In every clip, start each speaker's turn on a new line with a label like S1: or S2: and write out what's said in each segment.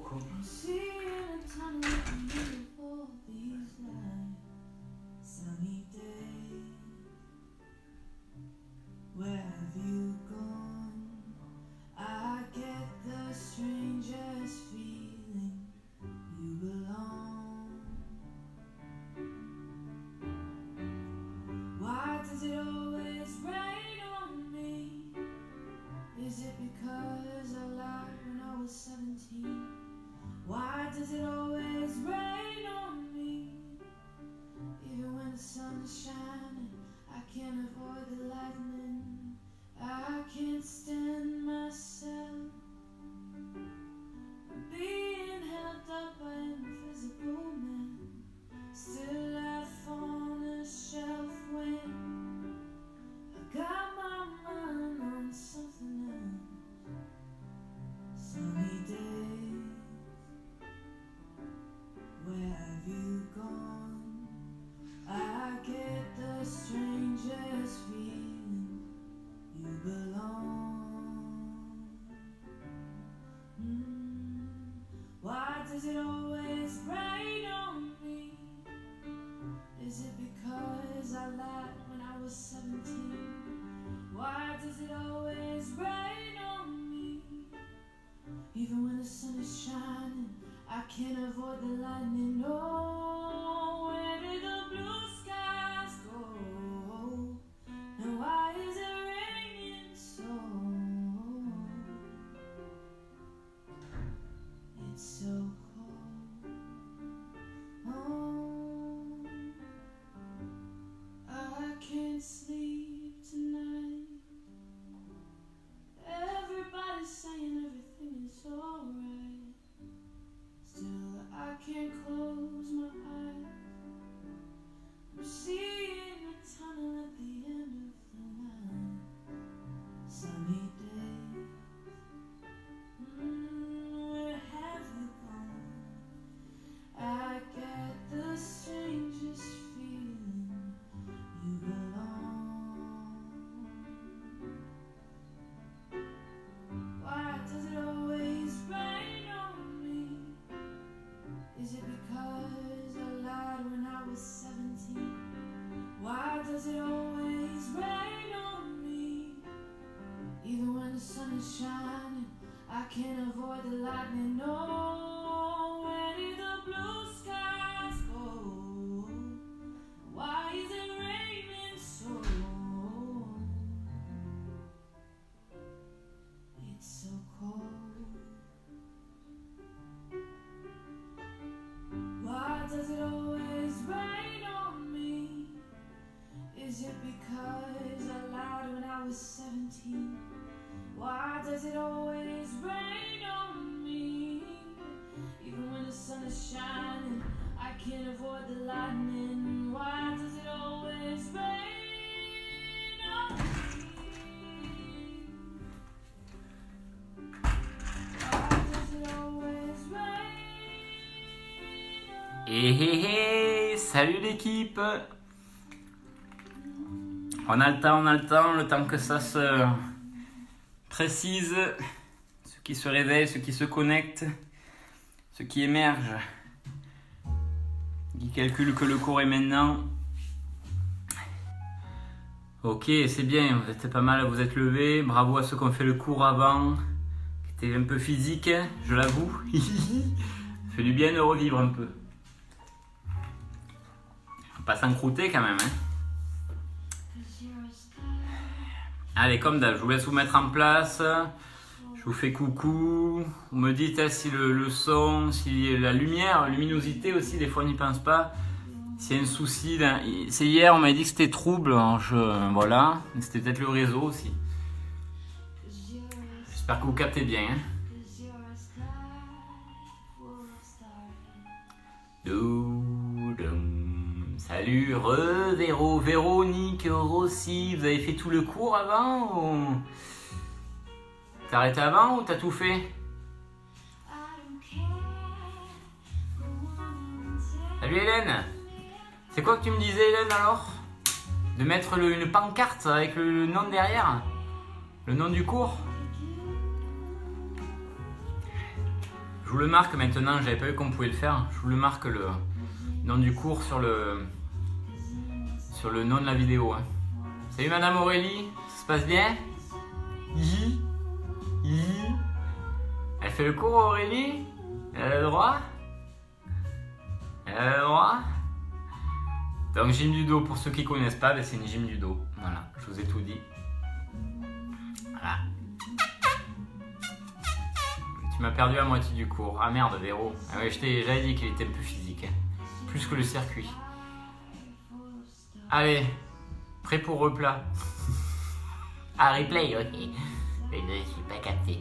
S1: cool.
S2: Does it always rain on me? Is it because I lied when I was 17? Why does it always rain on me? Even when the sun is shining, I can't avoid the lightning. I can't stand myself being held up by invisible men. Still life on a shelf when got my mind on something else. Sunny days, where have you gone? I get the strangest feeling you belong. Why does it always rain on me? Is it because I lied when I was 17? Why does it always rain on me? Even when the sun is shining, I can't avoid the lightning. Oh, where did the blue skies go? And why is it raining so? It's so cold. Oh, I can't sleep tonight. Everybody's saying everything is alright. Still, I can't close my eyes. I'm seeing a tunnel at the end of the line. Sunny days, where have you gone? I get the strangest feeling you belong. Why does it always rain on me? Is it because I lied when I was 17? Why does it always rain on me? Even when the sun is shining, I can't avoid the lightning. No, where did the blue skies go? Why is it raining so? It's so cold. Why does it always rain on me? Is it because I lied when I was 17? Why does it always rain on me? Even when the sun is shining, I can't avoid the lightning. Why does it always rain on me? Why does it always rain on me?
S1: Hé, salut l'équipe. On a le temps que ça se précise. Ceux qui se réveillent, ceux qui se connectent, ceux qui émergent, qui calculent que le cours est maintenant. Ok, c'est bien, vous êtes pas mal, vous êtes levés. Bravo à ceux qui ont fait le cours avant, qui était un peu physique, je l'avoue. Ça fait du bien de revivre un peu. Faut pas s'encrouter quand même, hein. Allez, comme d'hab, je vous laisse vous mettre en place. Je vous fais coucou. Vous me dites si le son, si la lumière, la luminosité aussi, des fois on n'y pense pas. S'il y a un souci, c'est hier, on m'a dit que c'était trouble. Alors voilà, c'était peut-être le réseau aussi. J'espère que vous captez bien. Hein. Salut, Véronique, Rossi, vous avez fait tout le cours avant ou... T'as arrêté avant ou t'as tout fait? Salut Hélène. C'est quoi que tu me disais Hélène alors? De mettre une pancarte avec le nom derrière? Le nom du cours? Je Je vous le marque maintenant, j'avais pas vu qu'on pouvait le faire. Je vous le marque le nom du cours sur le nom de la vidéo. Hein. Salut Madame Aurélie, ça se passe bien? Hi. Elle fait le cours Aurélie? Elle a le droit? Elle a le droit? Donc gym du dos, pour ceux qui connaissent pas, ben, c'est une gym du dos. Voilà, je vous ai tout dit. Voilà. Tu m'as perdu la moitié du cours. Ah merde Véro. Ah ouais, j'avais dit qu'il était un peu physique. Hein. Plus que le circuit. Allez, prêt pour replat. Ah replay, ok. Je suis pas capté.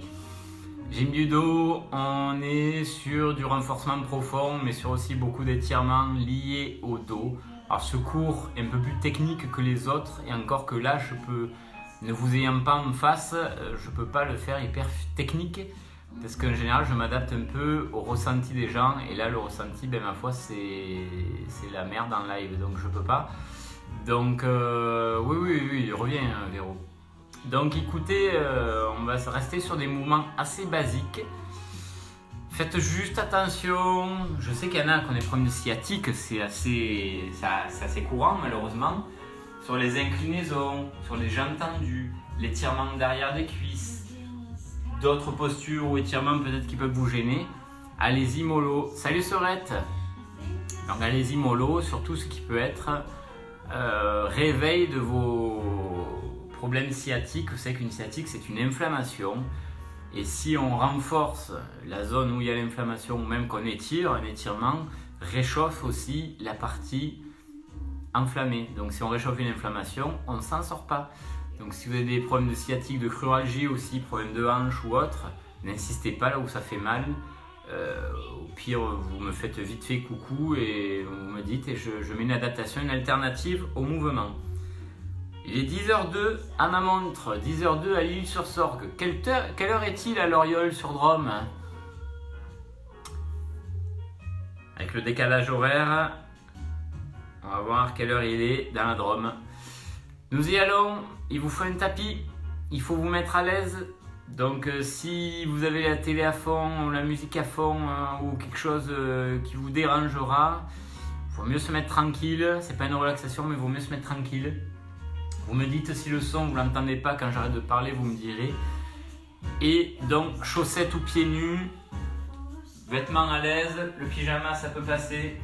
S1: Gym du dos, on est sur du renforcement profond, mais sur aussi beaucoup d'étirements liés au dos. Alors ce cours est un peu plus technique que les autres, et encore que là, ne vous ayant pas en face, je peux pas le faire hyper technique, parce qu'en général, je m'adapte un peu au ressenti des gens, et là, le ressenti, ben ma foi, c'est la merde en live, donc je peux pas. Donc oui, reviens Véro. Donc écoutez, on va rester sur des mouvements assez basiques. Faites juste attention, je sais qu'il y en a qui ont des problèmes de sciatique, c'est assez courant malheureusement. Sur les inclinaisons, sur les jambes tendues, l'étirement derrière des cuisses, d'autres postures ou étirements peut-être qui peuvent vous gêner. Allez-y mollo. Salut Sorette. Donc allez-y mollo sur tout ce qui peut être réveil de vos problèmes sciatiques. Vous savez qu'une sciatique c'est une inflammation. Et si on renforce la zone où il y a l'inflammation, ou même qu'on étire, un étirement réchauffe aussi la partie enflammée. Donc si on réchauffe une inflammation, on ne s'en sort pas. Donc si vous avez des problèmes de sciatique, de cruralgie aussi, problèmes de hanche ou autre, n'insistez pas là où ça fait mal. Au pire, vous me faites vite fait coucou et vous me dites et je mets une adaptation, une alternative au mouvement. Il est 10h02 à ma montre, 10h02 à l'Île-sur-Sorgue. Quelle heure est-il à Loriol-sur-Drôme? Avec le décalage horaire, on va voir quelle heure il est dans la Drôme. Nous y allons, il vous faut un tapis, il faut vous mettre à l'aise. Donc si vous avez la télé à fond, la musique à fond ou quelque chose qui vous dérangera, il vaut mieux se mettre tranquille. C'est pas une relaxation mais il vaut mieux se mettre tranquille. Vous me dites si le son, vous ne l'entendez pas quand j'arrête de parler, vous me direz. Et donc, chaussettes ou pieds nus, vêtements à l'aise, le pyjama ça peut passer.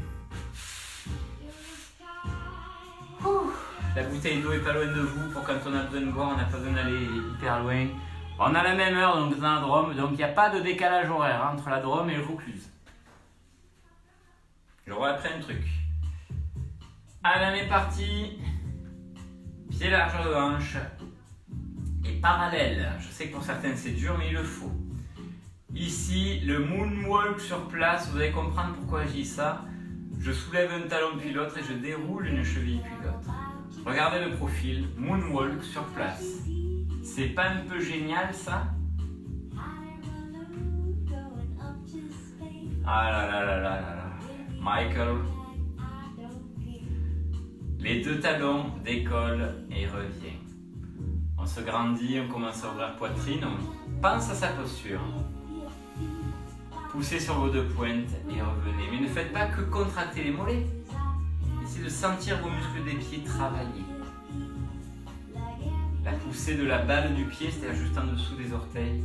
S1: Ouh, la bouteille d'eau est pas loin de vous pour quand on a besoin de boire, on n'a pas besoin d'aller hyper loin. On a la même heure donc dans la Drôme, donc il n'y a pas de décalage horaire entre la Drôme et le Vaucluse. J'aurais appris un truc. Allez, on est parti. Pied large de hanche et parallèle. Je sais que pour certains c'est dur, mais il le faut. Ici, le moonwalk sur place, vous allez comprendre pourquoi je dis ça. Je soulève un talon puis l'autre et je déroule une cheville puis l'autre. Regardez le profil, moonwalk sur place. C'est pas un peu génial ça? Ah là là là là là là. Michael. Les deux talons décollent et reviennent. On se grandit, on commence à ouvrir poitrine, on pense à sa posture. Poussez sur vos deux pointes et revenez. Mais ne faites pas que contracter les mollets. Essayez de sentir vos muscles des pieds travailler. La poussée de la balle du pied, c'est-à-dire juste en dessous des orteils,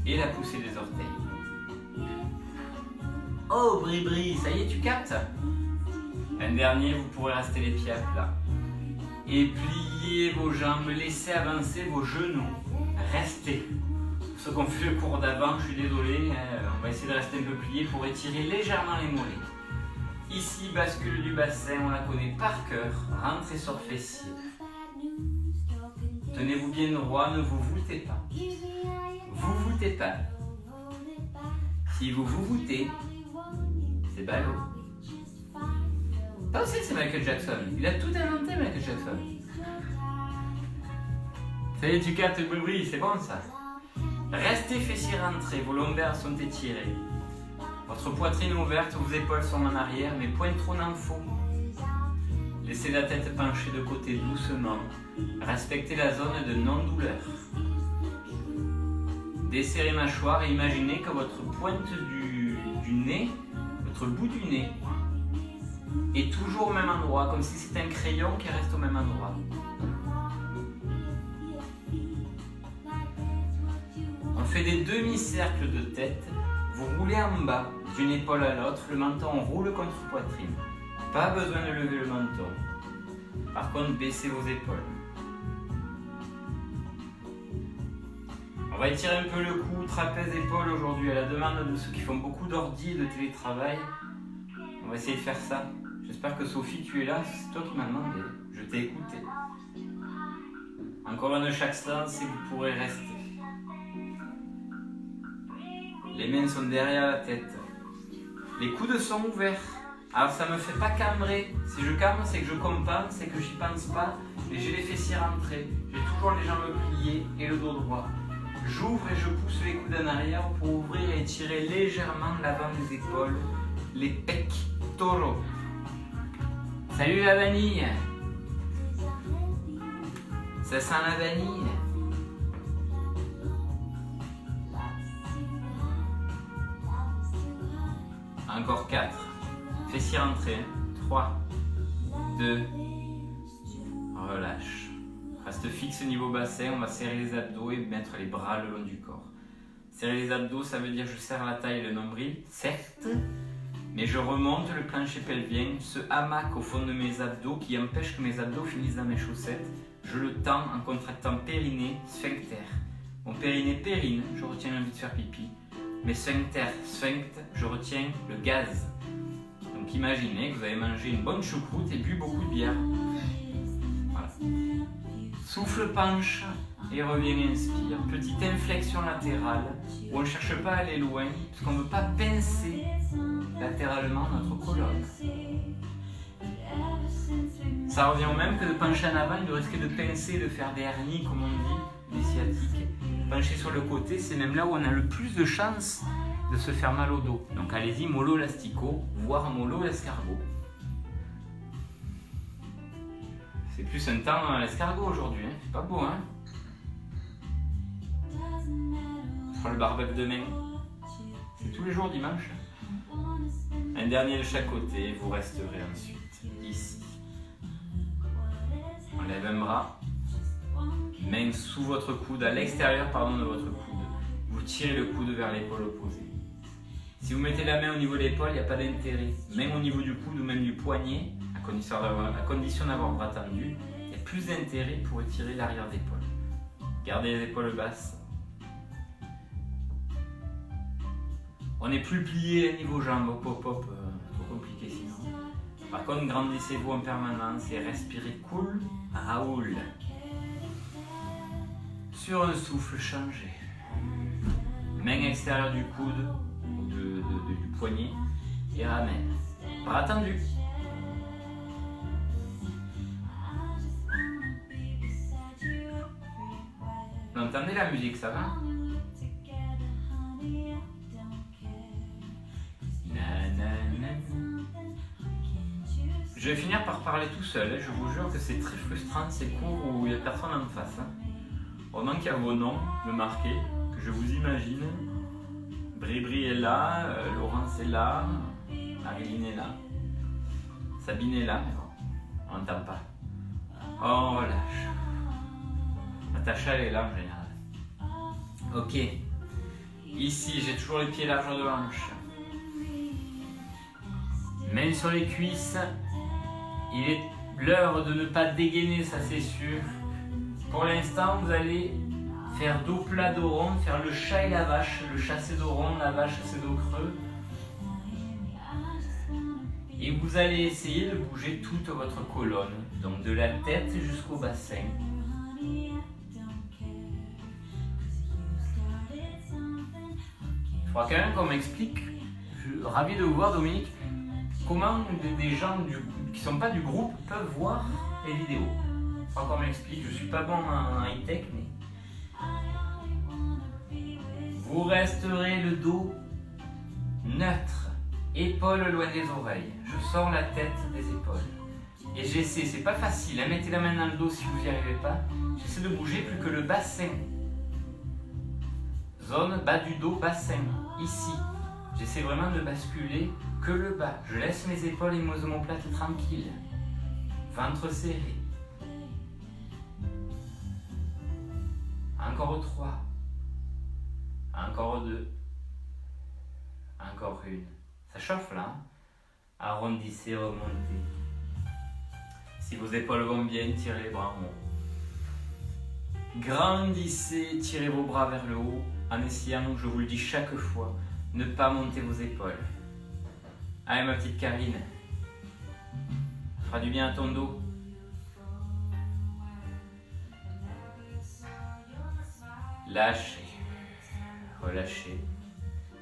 S1: et la poussée des orteils. Oh, bri-bri, ça y est, tu captes? Un dernier, vous pourrez rester les pieds à plat. Et pliez vos jambes, laissez avancer vos genoux. Restez. Pour ceux qui ont fait le cours d'avant, je suis désolé, on va essayer de rester un peu plié pour étirer légèrement les mollets. Ici, bascule du bassin, on la connaît par cœur. Rentrez sur le fessier. Tenez-vous bien droit, ne vous voûtez pas. Vous voûtez pas. Si vous vous voûtez, c'est ballot. Toi aussi c'est Michael Jackson, il a tout inventé Michael Jackson. Ça y est, tu captes le bruit, c'est bon ça. Restez fessiers rentrés, vos lombaires sont étirés. Votre poitrine ouverte, vos épaules sont en arrière, mais point trop n'en faut. Laissez la tête penchée de côté doucement. Respectez la zone de non-douleur. Desserrez mâchoire et imaginez que votre pointe du nez, votre bout du nez, est toujours au même endroit, comme si c'était un crayon qui reste au même endroit. On fait des demi-cercles de tête. Vous roulez en bas, d'une épaule à l'autre, le menton roule contre poitrine. Pas besoin de lever le menton. Par contre, baissez vos épaules. On va étirer un peu le cou, trapèze, épaule aujourd'hui, à la demande de ceux qui font beaucoup d'ordi et de télétravail. On va essayer de faire ça. J'espère que Sophie, tu es là, c'est toi qui m'as demandé. Je t'ai écouté. Encore un de chaque sens et vous pourrez rester. Les mains sont derrière la tête. Les coudes sont ouverts. Alors ça ne me fait pas cambrer. Si je cambre, c'est que je compense, c'est que j'y pense pas. Et j'ai les fessiers rentrés. J'ai toujours les jambes pliées et le dos droit. J'ouvre et je pousse les coudes en arrière pour ouvrir et étirer légèrement l'avant des épaules, les pectoraux. Salut la vanille! Ça sent la vanille? Encore 4. Fessiers rentrés. 3, 2, relâche. Reste fixe au niveau bassin, on va serrer les abdos et mettre les bras le long du corps. Serrer les abdos, ça veut dire je serre la taille et le nombril, certes, mais je remonte le plancher pelvien, ce hamac au fond de mes abdos qui empêche que mes abdos finissent dans mes chaussettes. Je le tends en contractant périnée, sphincter. Mon périnée périne, je retiens l'envie de faire pipi. Mes sphincter, sphincte, je retiens le gaz. Donc imaginez que vous avez mangé une bonne choucroute et bu beaucoup de bière. Voilà. Souffle, penche et reviens, inspire. Petite inflexion latérale où on ne cherche pas à aller loin parce qu'on ne veut pas pincer latéralement notre colonne. Ça revient au même que de pencher en avant, de risquer de pincer, de faire des hernies comme on dit, des sciatiques. Pencher sur le côté, c'est même là où on a le plus de chances de se faire mal au dos. Donc allez-y, mollo elastico, voire mollo escargot. C'est plus un temps à l'escargot aujourd'hui, hein. C'est pas beau, hein. On fera le barbecue demain. C'est tous les jours dimanche. Un dernier de chaque côté, vous resterez ensuite ici. On lève un bras, main sous votre coude, à l'extérieur de votre coude. Vous tirez le coude vers l'épaule opposée. Si vous mettez la main au niveau de l'épaule, il n'y a pas d'intérêt. Même au niveau du coude ou même du poignet, à condition d'avoir bras tendu, il y a plus d'intérêt pour étirer l'arrière d'épaule. Gardez les épaules basses. On n'est plus plié niveau jambes, hop, trop compliqué sinon. Par contre, grandissez-vous en permanence et respirez cool, Raoul. Sur un souffle, changez. Main extérieure du coude, du poignet, et ramène. Bras tendus. Vous entendez la musique, ça va? Je vais finir par parler tout seul, je vous jure que c'est très frustrant ces cours où il n'y a personne en face. Pendant qu'il y a vos noms de marqués, que je vous imagine. Bribri est là, Laurence est là, Marilyn est là, Sabine est là, mais bon, on n'entend pas. On relâche. Natacha elle est là en général. Ok. Ici, j'ai toujours les pieds largeur de hanche. Main sur les cuisses. Il est l'heure de ne pas dégainer, ça c'est sûr. Pour l'instant, vous allez faire dos plat, dos rond, faire le chat et la vache. Le chat c'est dos rond, la vache c'est dos creux. Et vous allez essayer de bouger toute votre colonne, donc de la tête jusqu'au bassin. Il faudra quand même qu'on m'explique, je suis ravi de vous voir Dominique, comment des gens qui ne sont pas du groupe peuvent voir les vidéos. Il faudra qu'on m'explique, je ne suis pas bon en high-tech, mais... Vous resterez le dos neutre, épaules loin des oreilles. Je sors la tête des épaules. Et j'essaie, c'est pas facile, hein, mettez la main dans le dos si vous n'y arrivez pas. J'essaie de bouger plus que le bassin. Zone bas du dos, bassin, ici. J'essaie vraiment de basculer que le bas. Je laisse mes épaules et mes omoplates tranquilles. Ventre serré. Encore 3. Encore 2. Encore 1. Ça chauffe là. Arrondissez, remontez. Si vos épaules vont bien, tirez les bras en haut. Grandissez, tirez vos bras vers le haut en essayant, je vous le dis chaque fois, ne pas monter vos épaules. Allez ma petite Karine, ça fera du bien à ton dos. Lâchez, relâchez.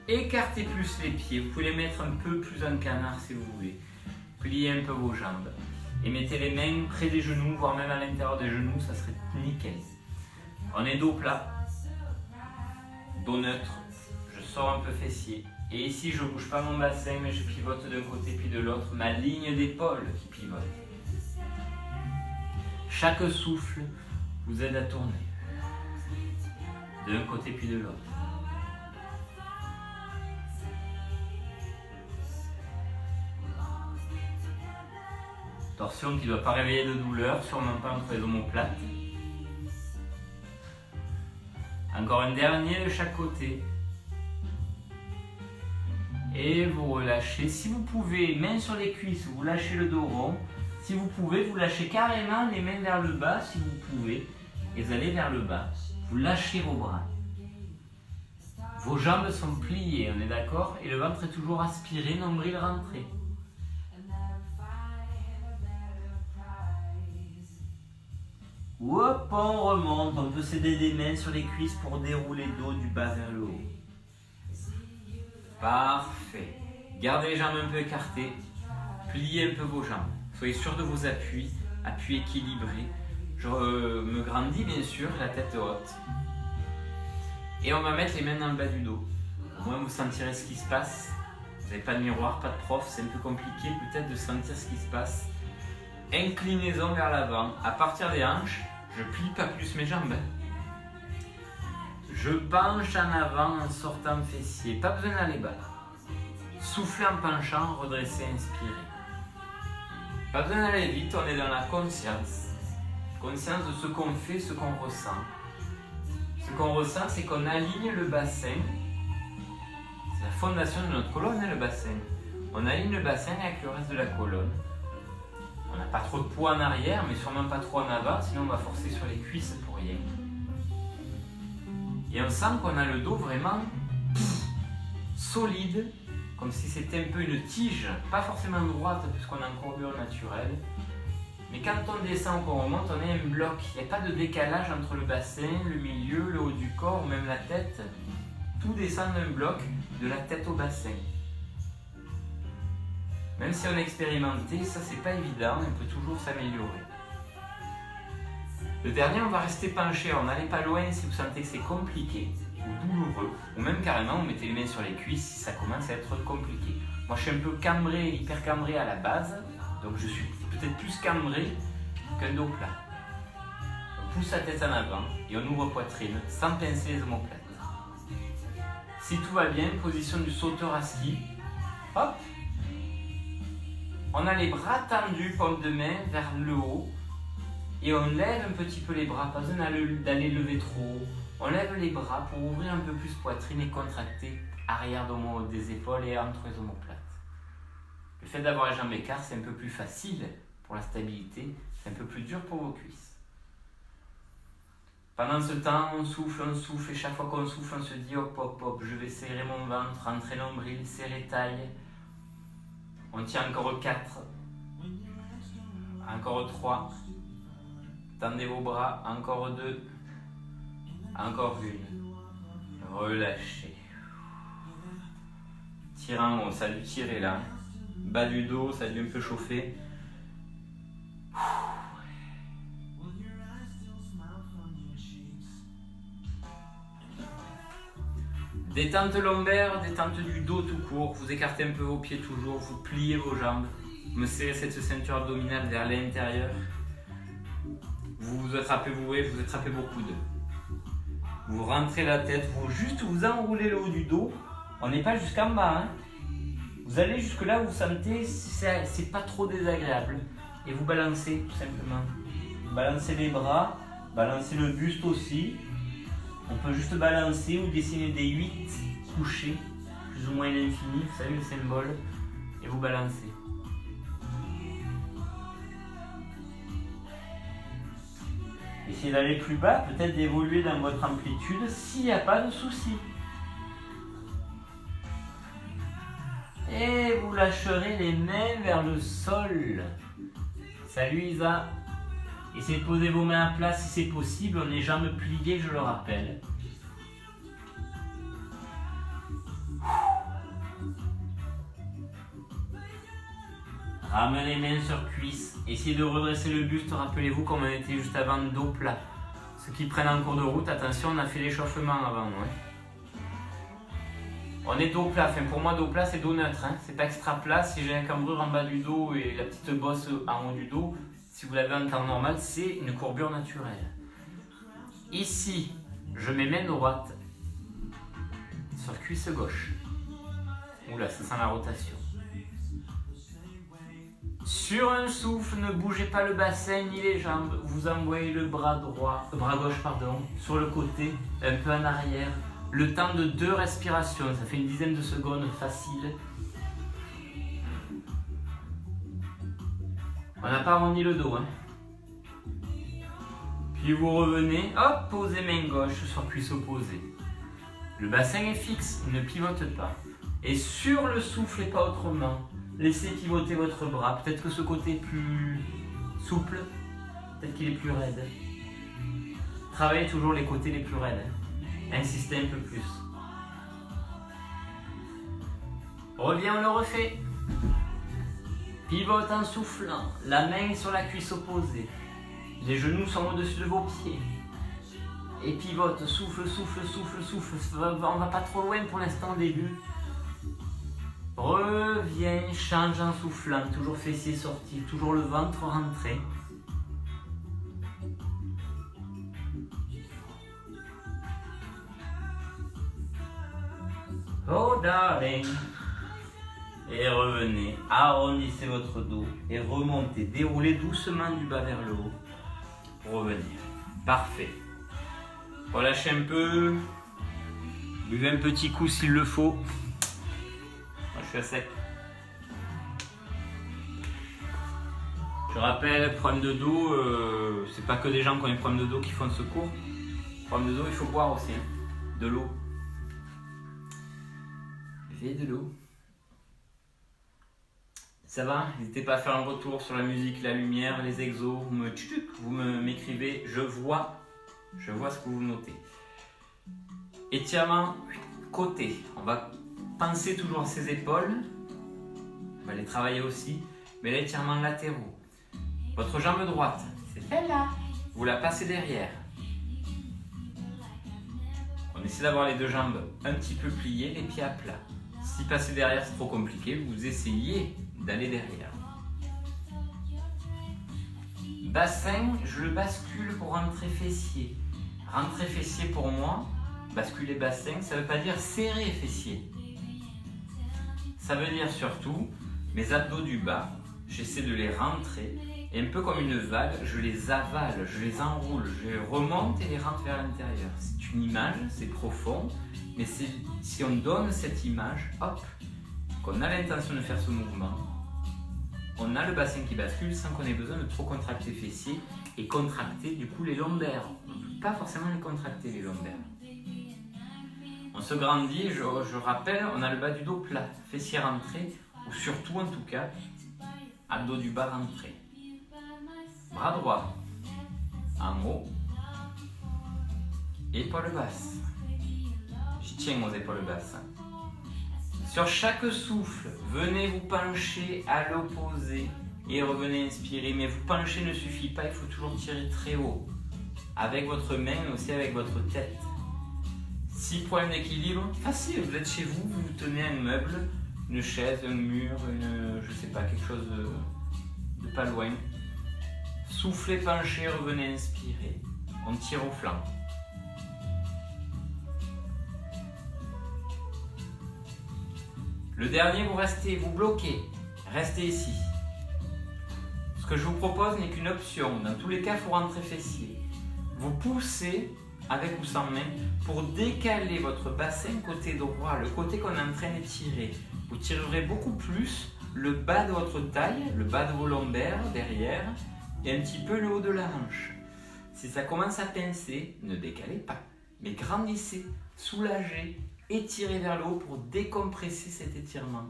S1: Écartez plus les pieds, vous pouvez les mettre un peu plus en canard si vous voulez. Pliez un peu vos jambes et mettez les mains près des genoux, voire même à l'intérieur des genoux, ça serait nickel. On est dos plat, dos neutre, je sors un peu fessier. Et ici, je ne bouge pas mon bassin, mais je pivote d'un côté puis de l'autre, ma ligne d'épaule qui pivote. Chaque souffle vous aide à tourner d'un côté puis de l'autre. Torsion qui ne doit pas réveiller de douleur, sûrement pas entre les omoplates. Encore un dernier de chaque côté. Et vous relâchez. Si vous pouvez, main sur les cuisses, vous lâchez le dos rond. Si vous pouvez, vous lâchez carrément les mains vers le bas, si vous pouvez. Et vous allez vers le bas. Vous lâchez vos bras. Vos jambes sont pliées, on est d'accord? Et le ventre est toujours aspiré, nombril rentré. Hop, on remonte, on peut s'aider des mains sur les cuisses pour dérouler le dos du bas vers le haut. Parfait. Gardez les jambes un peu écartées, pliez un peu vos jambes. Soyez sûr de vos appuis, appui équilibré. Je me grandis bien sûr, la tête haute. Et on va mettre les mains dans le bas du dos. Au moins vous sentirez ce qui se passe. Vous n'avez pas de miroir, pas de prof, c'est un peu compliqué peut-être de sentir ce qui se passe. Inclinaison vers l'avant. À partir des hanches, je plie pas plus mes jambes. Je penche en avant en sortant fessier. Pas besoin d'aller bas. Soufflez en penchant, redressez, inspirez. Pas besoin d'aller vite, on est dans la conscience. Conscience de ce qu'on fait, ce qu'on ressent. Ce qu'on ressent, c'est qu'on aligne le bassin. C'est la fondation de notre colonne, le bassin. On aligne le bassin avec le reste de la colonne. On n'a pas trop de poids en arrière, mais sûrement pas trop en avant, sinon on va forcer sur les cuisses pour rien. Et on sent qu'on a le dos vraiment solide, comme si c'était un peu une tige, pas forcément droite puisqu'on a une courbure naturelle. Mais quand on descend ou qu'on remonte, on est un bloc. Il n'y a pas de décalage entre le bassin, le milieu, le haut du corps ou même la tête. Tout descend d'un bloc, de la tête au bassin. Même si on est expérimenté, ça c'est pas évident, on peut toujours s'améliorer. Le dernier, on va rester penché, on n'allez pas loin si vous sentez que c'est compliqué ou douloureux, ou même carrément vous mettez les mains sur les cuisses si ça commence à être compliqué. Moi je suis un peu cambré, hyper cambré à la base, donc je suis peut-être plus cambré qu'un dos plat. On pousse la tête en avant et on ouvre poitrine sans pincer les omoplates. Si tout va bien, position du sauteur à ski, hop. On a les bras tendus, paume de main vers le haut. Et on lève un petit peu les bras, pas besoin d'aller lever trop haut. On lève les bras pour ouvrir un peu plus poitrine et contracter arrière des épaules et entre les omoplates. Le fait d'avoir les jambes écartées, c'est un peu plus facile pour la stabilité, c'est un peu plus dur pour vos cuisses. Pendant ce temps, on souffle, et chaque fois qu'on souffle, on se dit hop, hop, hop, je vais serrer mon ventre, rentrer nombril, serrer taille. On tient encore 4, encore 3, tendez vos bras, encore 2, encore 1, relâchez. Tirant haut, ça a dû tirer là, bas du dos, ça a dû un peu chauffer. Détente lombaire, détente du dos tout court, vous écartez un peu vos pieds toujours, vous pliez vos jambes, vous me serrez cette ceinture abdominale vers l'intérieur, vous attrapez vos coudes. Vous rentrez la tête, vous enroulez le haut du dos. On n'est pas jusqu'en bas. Hein. Vous allez jusque là où vous sentez c'est pas trop désagréable. Et vous balancez tout simplement. Balancez les bras, balancez le buste aussi. On peut juste balancer ou dessiner des 8 couchés, plus ou moins l'infini, vous savez le symbole, et vous balancez. Essayez d'aller plus bas, peut-être d'évoluer dans votre amplitude s'il n'y a pas de souci. Et vous lâcherez les mains vers le sol. Salut Isa. Essayez de poser vos mains à plat si c'est possible, on est jambes pliées, je le rappelle. Ramenez les mains sur cuisses. Essayez de redresser le buste, rappelez-vous comme on était juste avant, dos plat. Ceux qui prennent en cours de route, attention, on a fait l'échauffement avant. Ouais. On est dos plat, enfin pour moi dos plat c'est dos neutre, hein. C'est pas extra plat. Si j'ai un cambrure en bas du dos et la petite bosse en haut du dos, si vous l'avez en temps normal, c'est une courbure naturelle. Ici, je mets main droite sur cuisse gauche. Oula, ça sent la rotation. Sur un souffle, ne bougez pas le bassin ni les jambes. Vous envoyez le bras gauche, sur le côté, un peu en arrière. Le temps de 2 respirations, ça fait une dizaine de secondes facile. On n'a pas arrondi le dos. Hein. Puis vous revenez, hop, posez main gauche sur cuisse opposée. Le bassin est fixe, ne pivote pas. Et sur le souffle et pas autrement, laissez pivoter votre bras. Peut-être que ce côté est plus souple, peut-être qu'il est plus raide. Travaillez toujours les côtés les plus raides. Insistez un peu plus. Reviens, on le refait. Pivote en soufflant, la main sur la cuisse opposée. Les genoux sont au-dessus de vos pieds. Et pivote, souffle, souffle, souffle, souffle. On va pas trop loin pour l'instant au début. Reviens, change en soufflant, toujours fessier sorti, toujours le ventre rentré. Oh darling. Et revenez, arrondissez votre dos et remontez, déroulez doucement du bas vers le haut pour revenir. Parfait. Relâchez un peu, buvez un petit coup s'il le faut. Moi je suis à sec. Je rappelle, problème de dos, c'est pas que des gens qui ont des problèmes de dos qui font ce cours. Problème de dos, il faut boire aussi, hein. De l'eau. Buvez de l'eau. Ça va? N'hésitez pas à faire un retour sur la musique, la lumière, les exos. Vous m'écrivez, je vois ce que vous notez. Étirement côté. On va penser toujours à ses épaules. On va les travailler aussi. Mais l'étirement latéraux. Votre jambe droite, c'est celle-là. Vous la passez derrière. On essaie d'avoir les deux jambes un petit peu pliées, les pieds à plat. Si passer derrière c'est trop compliqué, vous essayez d'aller derrière. Bassin, je le bascule pour rentrer fessier. Rentrer fessier pour moi, basculer bassin, ça ne veut pas dire serrer fessier. Ça veut dire surtout mes abdos du bas, j'essaie de les rentrer et un peu comme une vague, je les avale, je les enroule, je les remonte et les rentre vers l'intérieur. C'est une image, c'est profond, mais si on donne cette image, hop, qu'on a l'intention de faire ce mouvement, on a le bassin qui bascule sans qu'on ait besoin de trop contracter fessiers et contracter du coup les lombaires. On ne peut pas forcément les contracter les lombaires. On se grandit, je rappelle, on a le bas du dos plat, fessiers rentrés, ou surtout en tout cas, abdos du bas rentrés. Bras droit, en haut, épaules basses. J'y tiens aux épaules basses. Sur chaque souffle, venez vous pencher à l'opposé et revenez inspirer. Mais vous pencher ne suffit pas, il faut toujours tirer très haut. Avec votre main, mais aussi avec votre tête. Si problème d'équilibre, facile, vous êtes chez vous, vous tenez un meuble, une chaise, un mur, je sais pas, quelque chose de pas loin. Soufflez, penchez, revenez inspirer. On tire au flanc. Le dernier, vous bloquez. Restez ici. Ce que je vous propose n'est qu'une option. Dans tous les cas, il faut rentrer fessier. Vous poussez avec ou sans main pour décaler votre bassin côté droit, le côté qu'on est en train de tirer. Vous tirerez beaucoup plus le bas de votre taille, le bas de vos lombaires derrière et un petit peu le haut de la hanche. Si ça commence à pincer, ne décalez pas, mais grandissez, soulagez, étirez vers le haut pour décompresser cet étirement.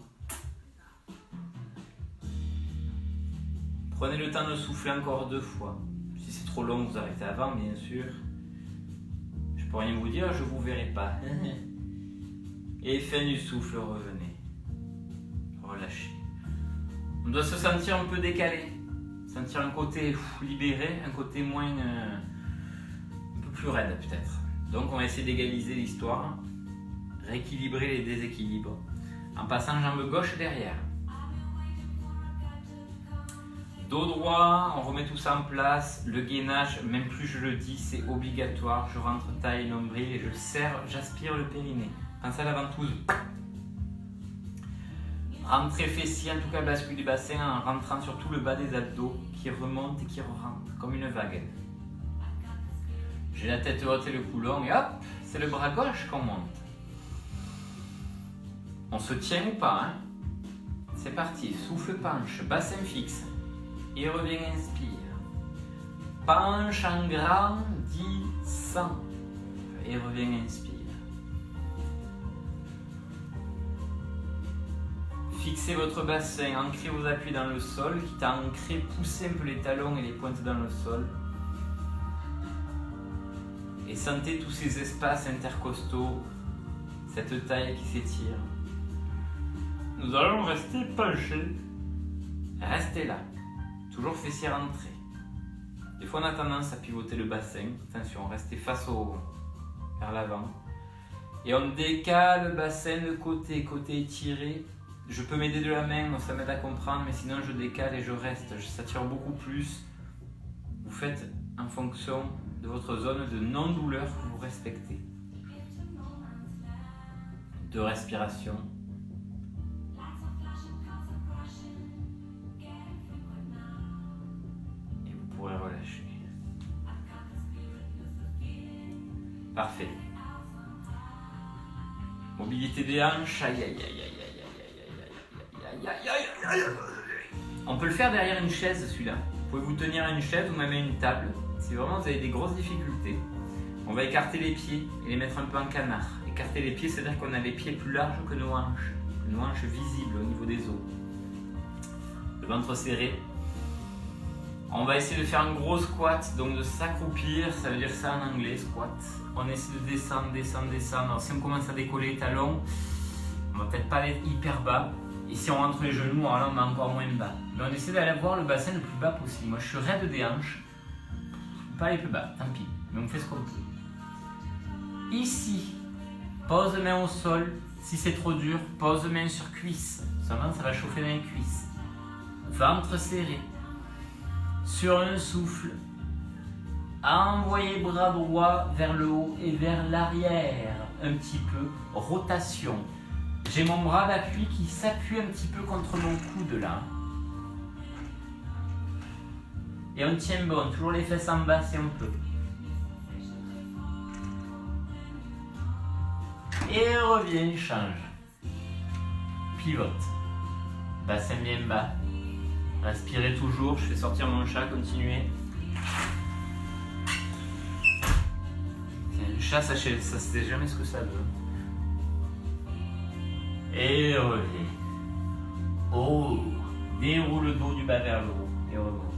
S1: Prenez le temps de souffler encore 2 fois. Si c'est trop long, vous arrêtez avant, bien sûr. Je peux rien vous dire, je vous verrai pas. Et fin du souffle, revenez. Relâchez. On doit se sentir un peu décalé. Sentir un côté libéré, un côté moins... un peu plus raide peut-être. Donc on va essayer d'égaliser l'histoire. Rééquilibrer les déséquilibres. En passant jambe gauche derrière. Dos droit, on remet tout ça en place. Le gainage, même plus je le dis, c'est obligatoire. Je rentre taille, nombril et je serre, j'aspire le périnée. Pensez à la ventouse. Rentrez fessier, en tout cas bascule du bassin en rentrant sur tout le bas des abdos qui remonte et qui rentre comme une vague. J'ai la tête haute et le cou long et hop, c'est le bras gauche qu'on monte. On se tient ou pas, hein? C'est parti, souffle penche, bassin fixe. Et revient, inspire. Penche en grandissant. Et revient, inspire. Fixez votre bassin, ancrez vos appuis dans le sol, quitte à ancrer, poussez un peu les talons et les pointes dans le sol. Et sentez tous ces espaces intercostaux, cette taille qui s'étire. Nous allons rester penchés. Restez là. Toujours fessier rentré. Des fois on a tendance à pivoter le bassin. Attention, restez vers l'avant. Et on décale le bassin de côté, côté étiré. Je peux m'aider de la main, donc ça m'aide à comprendre, mais sinon je décale et je reste. Ça tire beaucoup plus. Vous faites en fonction de votre zone de non-douleur que vous respectez. 2 respirations. Pourrez relâcher. Parfait. Mobilité des hanches. Aïe, aïe, aïe, aïe, aïe, aïe, aïe, aïe, aïe, aïe. On peut le faire derrière une chaise, celui-là. Vous pouvez vous tenir à une chaise ou même à une table. Si vraiment vous avez des grosses difficultés, on va écarter les pieds et les mettre un peu en canard. Écarter les pieds, c'est-à-dire qu'on a les pieds plus larges que nos hanches visibles au niveau des os. Le ventre serré. On va essayer de faire un gros squat, donc de s'accroupir, ça veut dire ça en anglais, squat. On essaie de descendre, descendre, descendre. Alors si on commence à décoller les talons, on va peut-être pas aller hyper bas. Et si on rentre les genoux, alors là on va encore moins bas. Mais on essaie d'aller voir le bassin le plus bas possible. Moi je suis raide des hanches, pas aller plus bas, tant pis. Mais on fait ce qu'on peut. Ici, pose main au sol. Si c'est trop dur, pose main sur cuisse. Seulement ça va chauffer dans les cuisses. Ventre serré. Sur un souffle, envoyez bras droit vers le haut et vers l'arrière, un petit peu, rotation. J'ai mon bras d'appui qui s'appuie un petit peu contre mon coude là. Et on tient bon, toujours les fesses en bas si on peut. Et revient, change. Pivote. Bassin bien bas. Respirez toujours, je fais sortir mon chat, continuez. Le chat, ça sait jamais ce que ça veut. Et revenez. Oh, déroule le dos du bas vers le haut et remonte.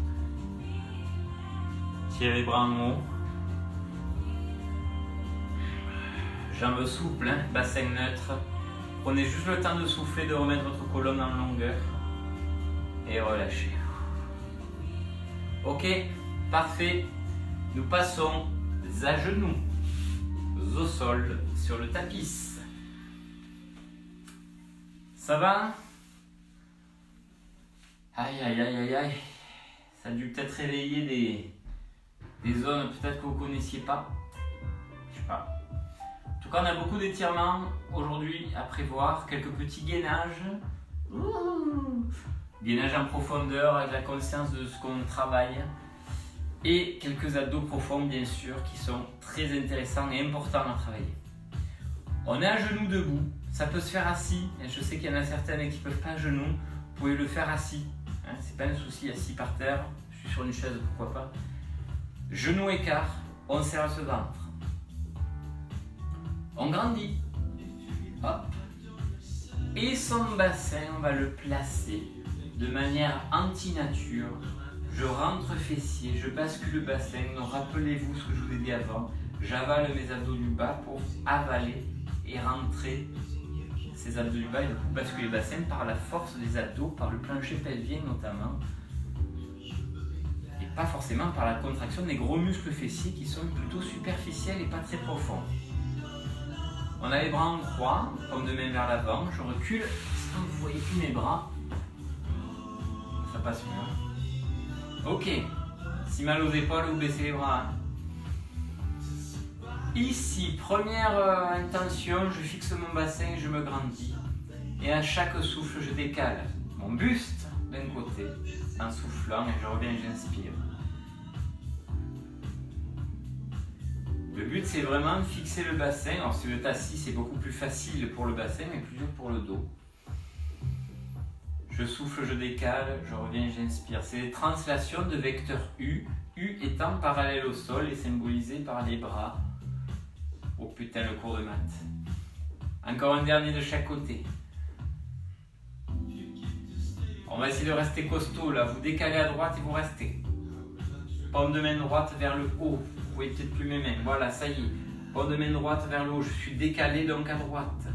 S1: Tirez les bras en haut. Jambes souples, hein, bassin neutre. Prenez juste le temps de souffler, de remettre votre colonne en longueur. Et relâchez. Ok, parfait. Nous passons à genoux, au sol, sur le tapis. Ça va? Aïe, aïe, aïe, aïe, aïe. Ça a dû peut-être réveiller des zones peut-être que vous ne connaissiez pas. Je sais pas. En tout tout cas, on a beaucoup d'étirements aujourd'hui à prévoir, quelques petits gainages. Gainage en profondeur avec la conscience de ce qu'on travaille. Et quelques abdos profonds, bien sûr, qui sont très intéressants et importants à travailler. On est à genoux debout, ça peut se faire assis. Et je sais qu'il y en a certaines qui ne peuvent pas à genoux, vous pouvez le faire assis. Hein, c'est pas un souci, assis par terre, je suis sur une chaise, pourquoi pas. Genoux écart, on serre ce ventre. On grandit. Hop. Et son bassin, on va le placer de manière anti-nature. Je rentre fessier, je bascule le bassin. Donc rappelez-vous ce que je vous ai dit avant. J'avale mes abdos du bas pour avaler et rentrer ces abdos du bas et du coup basculer le bassin par la force des abdos, par le plancher pelvien notamment. Et pas forcément par la contraction des gros muscles fessiers qui sont plutôt superficiels et pas très profonds. On a les bras en croix, paume de main vers l'avant, je recule. Si vous ne voyez plus mes bras, ça passe mieux. Ok, si mal aux épaules, vous baissez les bras. Ici, première intention, je fixe mon bassin, je me grandis. Et à chaque souffle, je décale mon buste d'un côté, en soufflant, et je reviens, j'inspire. Le but, c'est vraiment de fixer le bassin. Alors, si vous êtes assis, c'est beaucoup plus facile pour le bassin, mais plus dur pour le dos. Je souffle, je décale, je reviens, j'inspire. C'est des translations de vecteur U, U étant parallèle au sol et symbolisé par les bras. Oh putain, le cours de maths. Encore un dernier de chaque côté. On va essayer de rester costaud là. Vous décalez à droite et vous restez. Paume de main droite vers le haut. Vous voyez peut-être plus mes mains. Voilà, ça y est. Paume de main droite vers le haut. Je suis décalé donc à droite.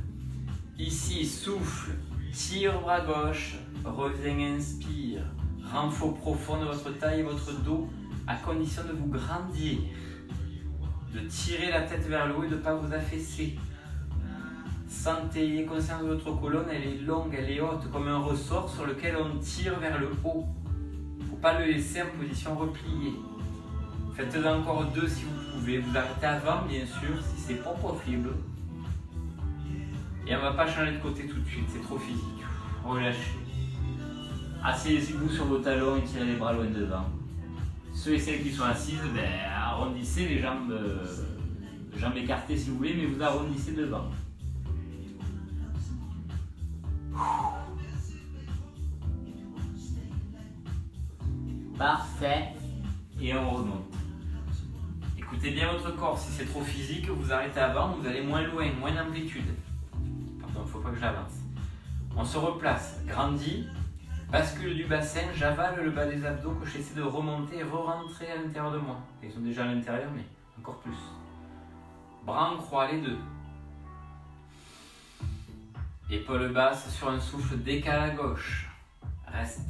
S1: Ici, souffle. Tire bras gauche. Reviens, inspire. Renfort profond de votre taille et votre dos à condition de vous grandir. De tirer la tête vers le haut et de ne pas vous affaisser. Sentez, ayez conscience de votre colonne, elle est longue, elle est haute, comme un ressort sur lequel on tire vers le haut. Il ne faut pas le laisser en position repliée. Faites-en encore deux si vous pouvez. Vous arrêtez avant, bien sûr, si c'est pas possible. Et on ne va pas changer de côté tout de suite, c'est trop physique. Relâchez. Asseyez-vous sur vos talons et tirez les bras loin devant. Ceux et celles qui sont assises, arrondissez les jambes écartées si vous voulez, mais vous arrondissez devant. Parfait. Et on remonte. Écoutez bien votre corps. Si c'est trop physique, vous arrêtez avant, vous allez moins loin, moins d'amplitude. Pardon, il ne faut pas que j'avance. On se replace, grandit, bascule du bassin, j'avale le bas des abdos que j'essaie de remonter et re-rentrer à l'intérieur de moi. Ils sont déjà à l'intérieur, mais encore plus. Bras en croix, les deux. Épaule basse sur un souffle, décale à gauche. Reste.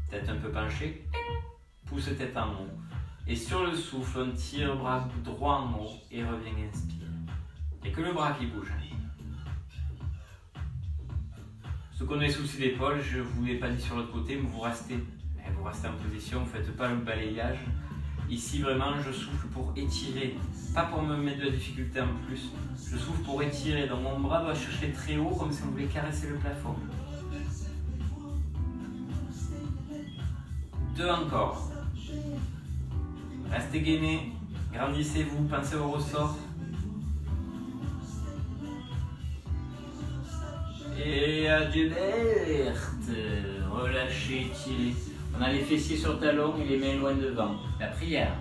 S1: Tête un peu penchée. Pousse tête en haut. Et sur le souffle, on tire bras droit en haut et revient, inspire. Et que le bras qui bouge. Ceux qui ont des soucis d'épaule, je ne vous l'ai pas dit sur l'autre côté, mais vous restez en position, vous ne faites pas le balayage. Ici, vraiment, je souffle pour étirer, pas pour me mettre de la difficulté en plus. Je souffle pour étirer, donc mon bras doit chercher très haut, comme si on voulait caresser le plafond. Deux encore. Restez gainés, grandissez-vous, pensez au ressort. Et adulerte, relâchez, étirez. On a les fessiers sur talons et les mains loin devant. La prière.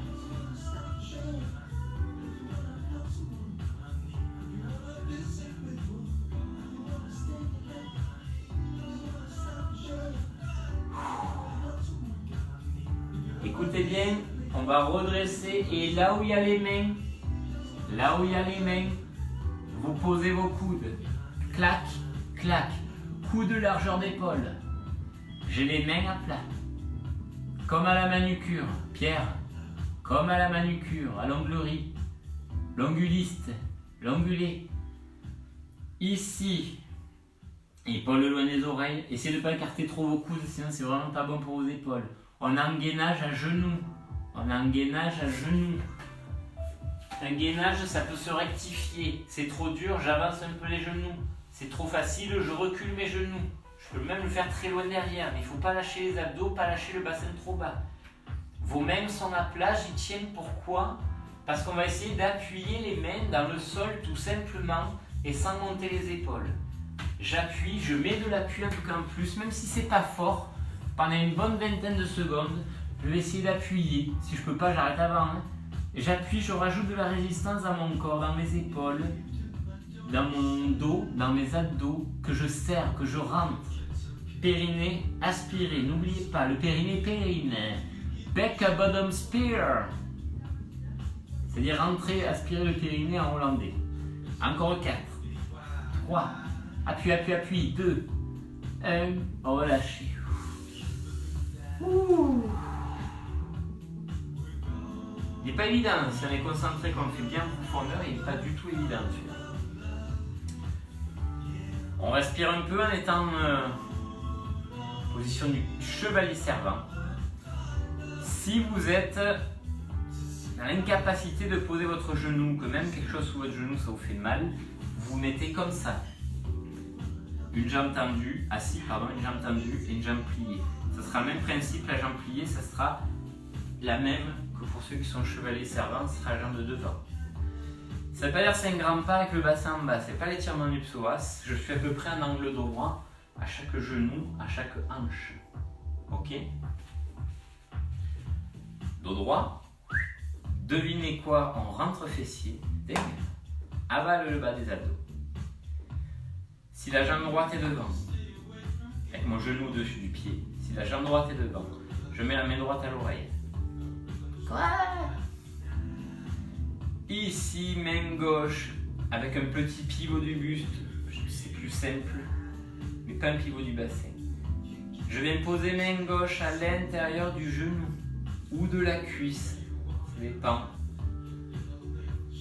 S1: Écoutez bien, on va redresser et là où il y a les mains, vous posez vos coudes. Clac, clac, coude largeur d'épaule. J'ai les mains à plat. Comme à la manucure, Pierre, comme à la manucure, à l'onglerie, l'onguliste, l'ongulé. Ici, épaules loin des oreilles. Essayez de ne pas écarter trop vos coudes, sinon c'est vraiment pas bon pour vos épaules. On a un gainage à genoux. Un gainage, ça peut se rectifier. C'est trop dur, j'avance un peu les genoux. C'est trop facile, je recule mes genoux. Je peux même le faire très loin derrière, mais il ne faut pas lâcher les abdos, pas lâcher le bassin trop bas. Vos mains sont à plat, j'y tiens. Pourquoi? Parce qu'on va essayer d'appuyer les mains dans le sol tout simplement et sans monter les épaules. J'appuie, je mets de l'appui en tout cas en plus, même si c'est pas fort. Pendant une bonne vingtaine de secondes, je vais essayer d'appuyer. Si je peux pas, j'arrête avant. Hein. J'appuie, je rajoute de la résistance dans mon corps, dans mes épaules, dans mon dos, dans mes abdos, que je serre, que je rentre. Périnée, aspiré. N'oubliez pas, le périnée, périnée. Bec à bottom spear. C'est-à-dire rentrer, aspirer le périnée en hollandais. Encore 4. 3. Appuie, appuie, appuie. 2. 1. Relâchez. Il n'est pas évident. Si on est concentré, qu'on fait bien en profondeur, il n'est pas du tout évident celui-là. On respire un peu en étant en position du chevalier servant. Si vous êtes dans l'incapacité de poser votre genou, que même quelque chose sous votre genou ça vous fait mal, vous vous mettez comme ça. Une jambe tendue, assis, pardon, une jambe tendue et une jambe pliée. Ce sera le même principe, la jambe pliée, ça sera la même que pour ceux qui sont chevaliers servants, ce sera la jambe de devant. Ça ne veut pas dire 5 grands pas avec le bassin en bas, c'est pas l'étirement du psoas. Je suis à peu près en angle droit à chaque genou, à chaque hanche. Ok? Dos droit. Devinez quoi? On rentre fessier. Avale le bas des abdos. Si la jambe droite est devant, avec mon genou au-dessus du pied, si la jambe droite est devant, je mets la main droite à l'oreille. Quoi? Ici, main gauche, avec un petit pivot du buste, c'est plus simple, mais pas un pivot du bassin. Je viens poser main gauche à l'intérieur du genou ou de la cuisse, ça dépend.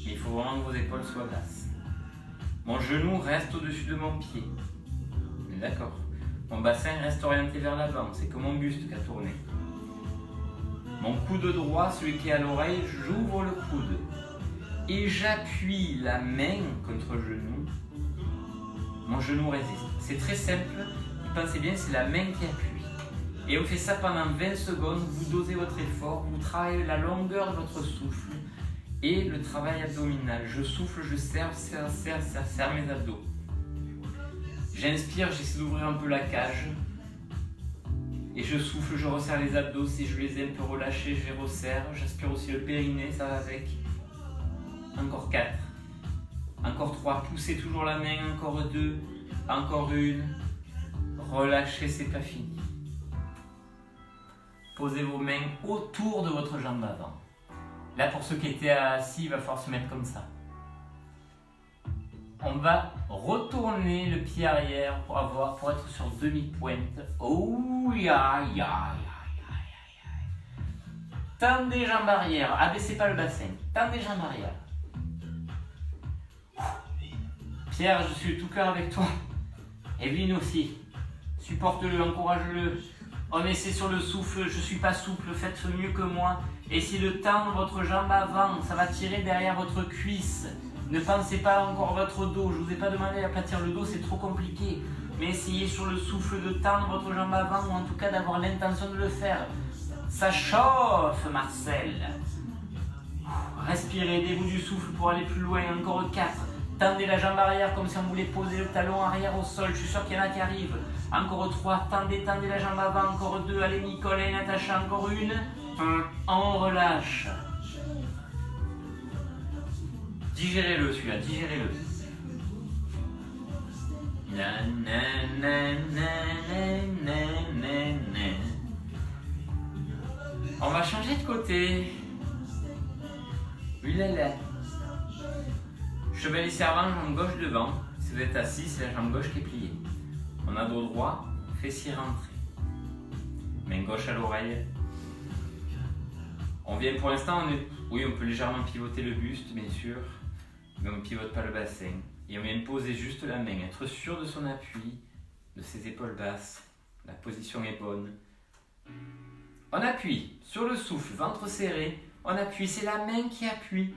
S1: Mais il faut vraiment que vos épaules soient basses. Mon genou reste au-dessus de mon pied. On est d'accord? Mon bassin reste orienté vers l'avant, c'est que mon buste qui a tourné. Mon coude droit, celui qui est à l'oreille, j'ouvre le coude. Et j'appuie la main contre le genou. Mon genou résiste. C'est très simple. Pensez bien, c'est la main qui appuie. Et on fait ça pendant 20 secondes. Vous dosez votre effort. Vous travaillez la longueur de votre souffle. Et le travail abdominal. Je souffle, je serre mes abdos. J'inspire, j'essaie d'ouvrir un peu la cage. Et je souffle, je resserre les abdos. Si je les ai un peu relâchés, je les resserre. J'aspire aussi le périnée, ça va avec. Encore 4. Encore 3. Poussez toujours la main. Encore 2. Encore 1. Relâchez, c'est pas fini. Posez vos mains autour de votre jambe avant. Là, pour ceux qui étaient assis, il va falloir se mettre comme ça. On va retourner le pied arrière pour être sur demi-pointe. Oh, ya, ya, ya, ya, ya. Tendez jambes arrière. Abaissez pas le bassin. Tendez jambes arrière. Pierre, je suis tout cœur avec toi. Evelyne aussi. Supporte-le, encourage-le. On essaie sur le souffle, je suis pas souple, faites mieux que moi. Essayez de tendre votre jambe avant, ça va tirer derrière votre cuisse. Ne pensez pas encore à votre dos, je vous ai pas demandé d'aplatir le dos, c'est trop compliqué. Mais essayez sur le souffle de tendre votre jambe avant, ou en tout cas d'avoir l'intention de le faire. Ça chauffe, Marcel. Respirez, aidez-vous du souffle pour aller plus loin, encore 4. Tendez la jambe arrière comme si on voulait poser le talon arrière au sol. Je suis sûr qu'il y en a qui arrivent. Encore 3. Tendez la jambe avant. Encore 2. Allez, Nicole et Natacha. Encore 1. On relâche. Digérez-le celui-là. Digérez-le. On va changer de côté. Ulala. Chevalier servant, jambe gauche devant. Si vous êtes assis, c'est la jambe gauche qui est pliée. On a dos droit, fessier rentré. Main gauche à l'oreille. On vient pour l'instant, oui, on peut légèrement pivoter le buste, bien sûr, mais on ne pivote pas le bassin. Et on vient poser juste la main, être sûr de son appui, de ses épaules basses. La position est bonne. On appuie sur le souffle, ventre serré. On appuie, c'est la main qui appuie.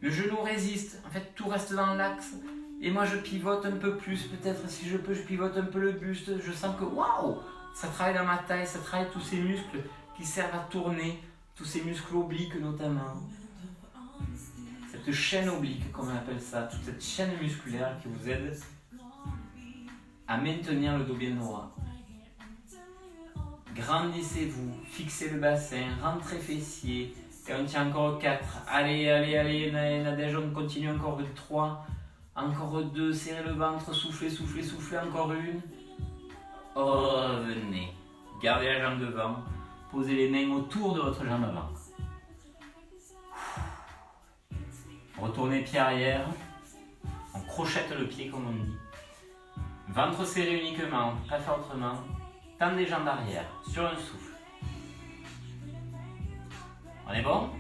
S1: Le genou résiste, en fait tout reste dans l'axe. Et moi je pivote un peu plus, peut-être si je peux, je pivote un peu le buste. Je sens que waouh, ça travaille dans ma taille, ça travaille tous ces muscles qui servent à tourner, tous ces muscles obliques notamment. Cette chaîne oblique, comme on appelle ça, toute cette chaîne musculaire qui vous aide à maintenir le dos bien droit. Grandissez-vous, fixez le bassin, rentrez fessiers. Et on tient encore 4. Allez, Nadège, on continue encore 3. Encore 2, serrez le ventre, soufflez, encore 1. Revenez. Gardez la jambe devant. Posez les mains autour de votre jambe avant. Retournez pied arrière. On crochette le pied comme on dit. Ventre serré uniquement, pas faire autrement. Tendez jambes arrière, sur un souffle. On est bon?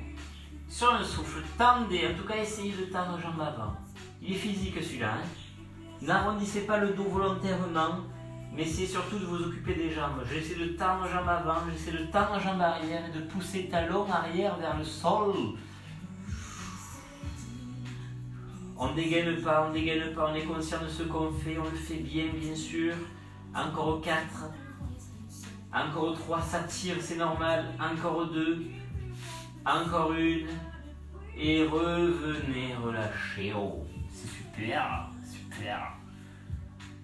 S1: Sur un souffle, tendez, en tout cas essayez de tendre jambes avant. Il est physique celui-là. N'arrondissez pas le dos volontairement, mais essayez surtout de vous occuper des jambes. J'essaie de tendre jambes avant, j'essaie de tendre jambes arrière et de pousser talons arrière vers le sol. On dégaine pas, on est conscient de ce qu'on fait, on le fait bien sûr. Encore 4. Encore 3, ça tire, c'est normal. Encore 2. Encore 1. Et revenez, relâchez. Oh, c'est super.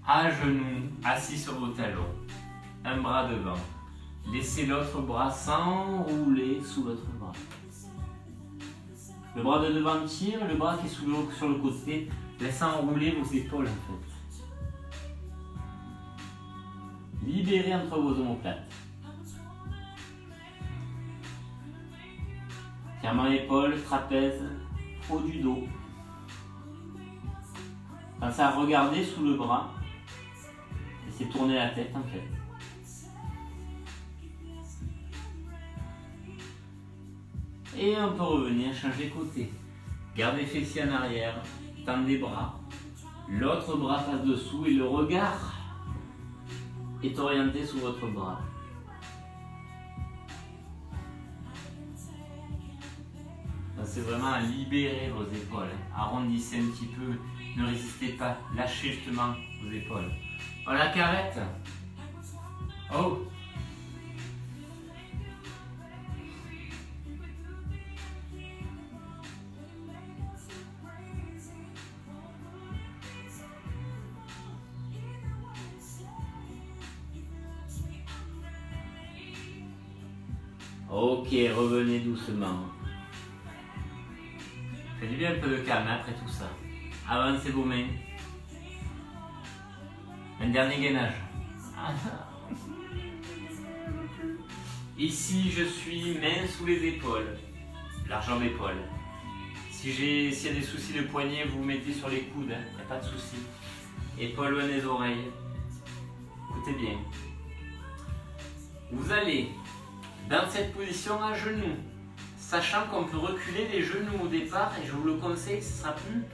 S1: À genoux, assis sur vos talons. Un bras devant. Laissez l'autre bras s'enrouler sous votre bras. Le bras de devant tire, le bras qui est sur le côté laisse enrouler vos épaules en fait. Libérez entre vos omoplates. Fermant l'épaule, trapèze, haut du dos. Pensez à regarder sous le bras. Laissez tourner la tête en fait. Et on peut revenir, changer côté. Gardez les fessiers en arrière, tendez les bras. L'autre bras passe dessous et le regard est orienté sur votre bras. C'est vraiment à libérer vos épaules. Arrondissez un petit peu, ne résistez pas, lâchez justement vos épaules. Oh la carrette. Oh. Ok, revenez doucement. Faites du bien un peu de calme après tout ça. Avancez vos mains. Un dernier gainage. Ici, je suis main sous les épaules. Largeur d'épaule. S'il y a des soucis de poignet, vous mettez sur les coudes. Il n'y a pas de souci. Épaules loin des oreilles. Écoutez bien. Vous allez dans cette position à genoux, sachant qu'on peut reculer les genoux au départ, et je vous le conseille, ce sera plus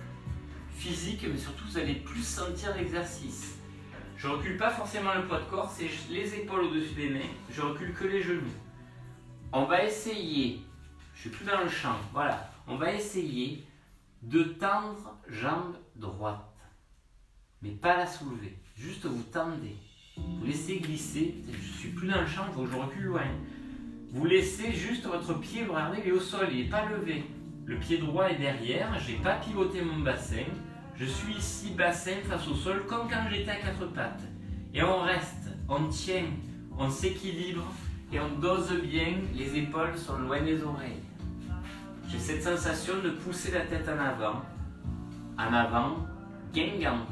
S1: physique, mais surtout vous allez plus sentir l'exercice. Je ne recule pas forcément le poids de corps, c'est les épaules au-dessus des mains, je recule que les genoux. On va essayer, je suis plus dans le champ, voilà, on va essayer de tendre jambe droite, mais pas la soulever, juste vous tendez, vous laissez glisser, je suis plus dans le champ, il faut que je recule loin. Vous laissez juste votre pied, vous regardez, il est au sol, il n'est pas levé. Le pied droit est derrière, je n'ai pas pivoté mon bassin. Je suis ici, bassin face au sol, comme quand j'étais à 4 pattes. Et on reste, on tient, on s'équilibre et on dose bien, les épaules sont loin des oreilles. J'ai cette sensation de pousser la tête en avant, gainant.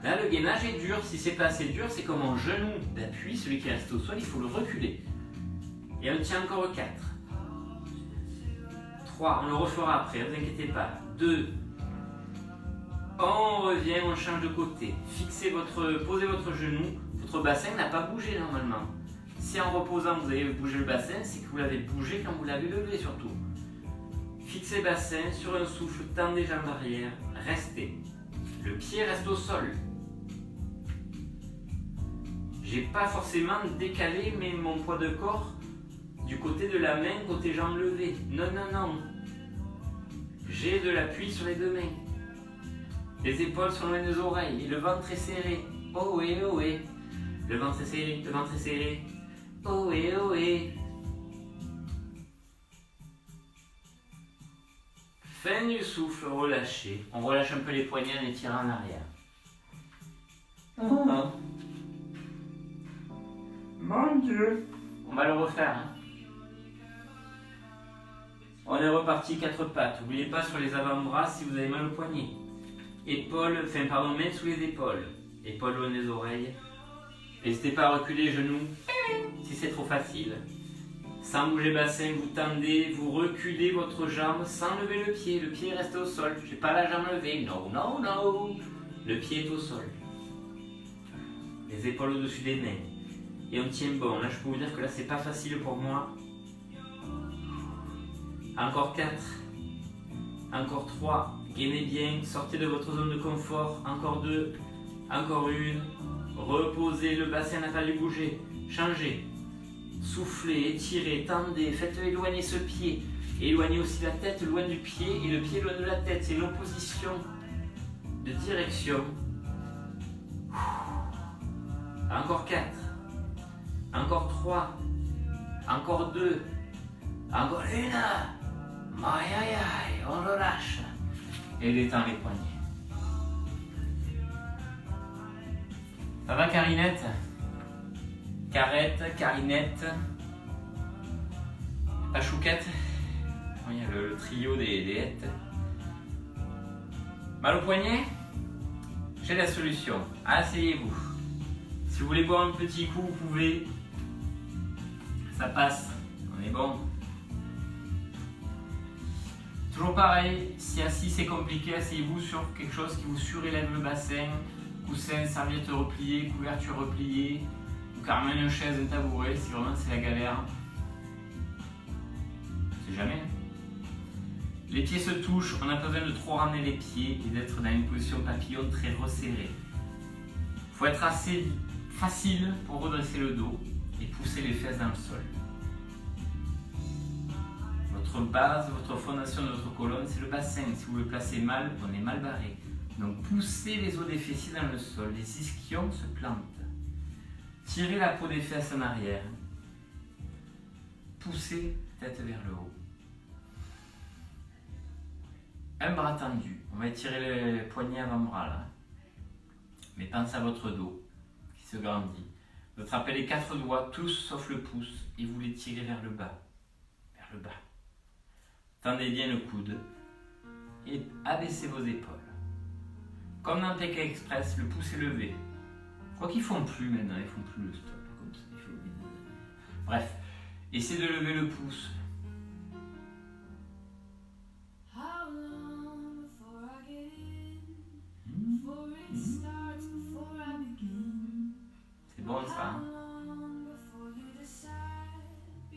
S1: Là, le gainage est dur, si c'est pas assez dur, c'est comme mon genou d'appui, celui qui reste au sol, il faut le reculer. Et on tient encore 4. 3, on le refera après, ne vous inquiétez pas. 2. On revient, on change de côté. Posez votre genou. Votre bassin n'a pas bougé normalement. Si en reposant vous avez bougé le bassin, c'est que vous l'avez bougé quand vous l'avez levé surtout. Fixez le bassin, sur un souffle, tendez les jambes arrière, restez. Le pied reste au sol. J'ai pas forcément décalé mon poids de corps du côté de la main, côté jambe levée. Non. J'ai de l'appui sur les deux mains. Les épaules sont loin des oreilles et le ventre est serré. Ohé, ohé. Le ventre est serré, le ventre est serré. Ohé, ohé. Fin du souffle, relâché. On relâche un peu les poignets en étirant en arrière. Oh. Mon Dieu. On va le refaire. Hein. On est reparti 4 pattes. N'oubliez pas sur les avant-bras si vous avez mal au poignet. Main sous les épaules. Épaules loin des oreilles. N'hésitez pas à reculer les genoux si c'est trop facile. Sans bouger bassin, vous tendez, vous reculez votre jambe sans lever le pied. Le pied reste au sol. Je n'ai pas la jambe levée. Non, non, non. Le pied est au sol. Les épaules au-dessus des mains. Et on tient bon. Là, je peux vous dire que là, c'est pas facile pour moi. Encore 4. Encore 3. Gainez bien. Sortez de votre zone de confort. Encore 2. Encore 1. Reposez. Le bassin n'a pas dû bouger. Changez. Soufflez, étirez, tendez, faites éloigner ce pied. Éloignez aussi la tête loin du pied et le pied loin de la tête. C'est une opposition de direction. Encore 4. Encore 3. Encore 2. Encore 1. Aïe aïe aïe, on relâche. Et détend les poignets. Ça va Carinette? Carette, Carinette, pas Chouquette. Il y a le trio des hêtes. Mal au poignet? J'ai la solution. Asseyez-vous. Si vous voulez boire un petit coup, vous pouvez. Ça passe. On est bon. Toujours pareil, si assis c'est compliqué, asseyez-vous sur quelque chose qui vous surélève le bassin. Coussin, serviette repliée, couverture repliée. Ou carrément une chaise, un tabouret, si vraiment c'est la galère. C'est jamais. Les pieds se touchent, on n'a pas besoin de trop ramener les pieds et d'être dans une position papillon très resserrée. Il faut être assez facile pour redresser le dos et pousser les fesses dans le sol. Votre base, votre fondation de votre colonne, c'est le bassin. Si vous le placez mal, on est mal barré. Donc poussez les os des fessiers dans le sol, les ischions se plantent. Tirez la peau des fesses en arrière. Poussez tête vers le haut. Un bras tendu. On va étirer les poignets avant-bras là. Mais pensez à votre dos qui se grandit. Vous attrapez les 4 doigts, tous sauf le pouce, et vous les tirez vers le bas. Vers le bas. Tendez bien le coude et abaissez vos épaules. Comme dans PK Express, le pouce est levé. Quoi qu'ils font plus maintenant, ils font plus le stop. Comme ça, il faut... Bref, essayez de lever le pouce. C'est bon ça. Hein?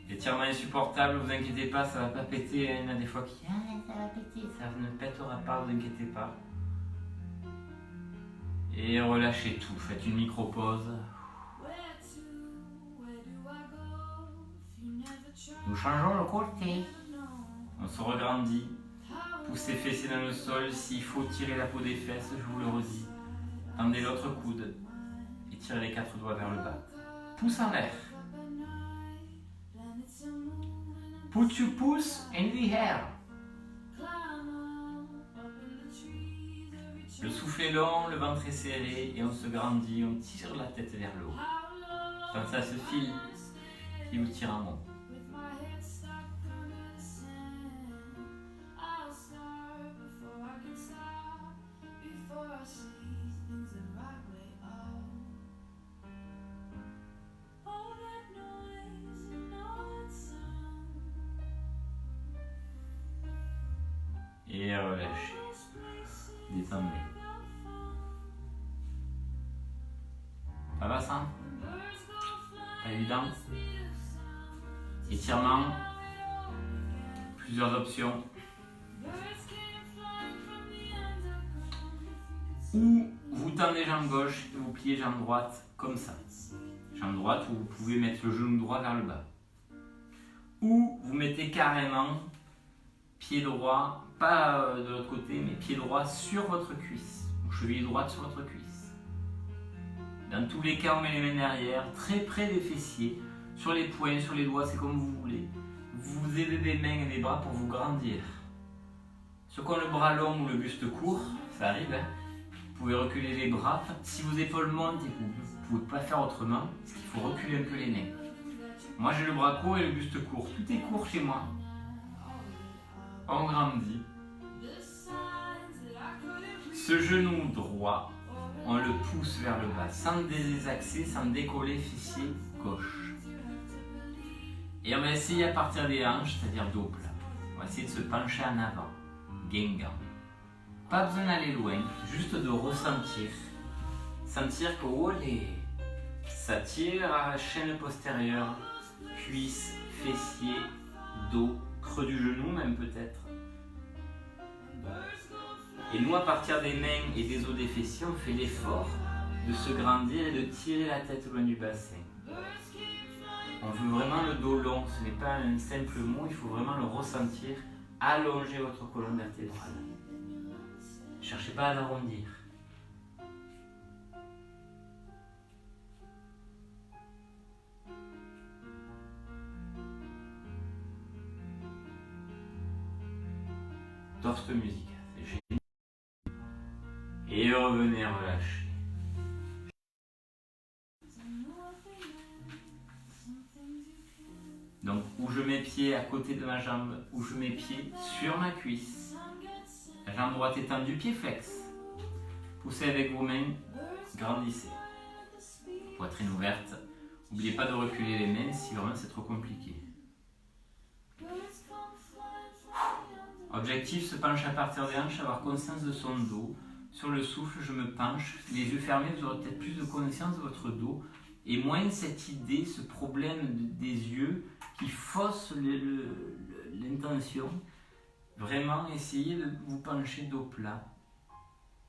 S1: L'étirement est insupportable, vous inquiétez pas, ça va pas péter. Il y en a des fois qui ça va péter, ça ne pètera pas, vous inquiétez pas. Et relâchez tout, faites une micro-pause. Nous changeons le côté. On se regrandit. Poussez fessiers dans le sol. S'il faut tirer la peau des fesses, je vous le redis. Tendez l'autre coude. Et tirez les 4 doigts vers le bas. Pouce en l'air. Put your pouce in the air. Le souffle est long, le ventre est serré et on se grandit, on tire la tête vers le haut. Pensez à ce fil qui vous tire en haut. Et relâchez. Détendez. Ça va ça? Pas évident? Étirement. Plusieurs options. Ou vous tendez jambe gauche et vous pliez jambe droite comme ça. Jambe droite où vous pouvez mettre le genou droit vers le bas. Ou vous mettez carrément pied droit, pas de l'autre côté, mais pied droit sur votre cuisse, ou cheville droite sur votre cuisse. Dans tous les cas, on met les mains derrière, très près des fessiers, sur les poings, sur les doigts, c'est comme vous voulez. Vous aidez des mains et des bras pour vous grandir. Ceux qui ont le bras long ou le buste court, ça arrive, hein. Vous pouvez reculer les bras. Si vos épaules montent et que vous ne pouvez pas faire autrement, c'est qu'il faut reculer un peu les mains. Moi j'ai le bras court et le buste court. Tout est court chez moi. On grandit. Ce genou droit, on le pousse vers le bas, sans désaxer, sans décoller fessier gauche. Et on va essayer à partir des hanches, c'est-à-dire dos plat. On va essayer de se pencher en avant. Gengan. Pas besoin d'aller loin, juste de ressentir. Sentir que ça tire à la chaîne postérieure, cuisse, fessier, dos, creux du genou même peut-être. Et nous, à partir des mains et des os des fessiers, on fait l'effort de se grandir et de tirer la tête loin du bassin. On veut vraiment le dos long, ce n'est pas un simple mot, il faut vraiment le ressentir. Allongez votre colonne vertébrale. Ne cherchez pas à l'arrondir. Torse musicale, c'est génial. Et revenez relâcher. Donc, où je mets pied à côté de ma jambe, où je mets pied sur ma cuisse. La jambe droite étendue, pied flex. Poussez avec vos mains, grandissez. Poitrine ouverte. N'oubliez pas de reculer les mains si vraiment c'est trop compliqué. Objectif, se pencher à partir des hanches, avoir conscience de son dos. Sur le souffle, je me penche. Les yeux fermés, vous aurez peut-être plus de connaissance de votre dos. Et moins cette idée, ce problème des yeux qui fausse l'intention. Vraiment, essayez de vous pencher dos plat.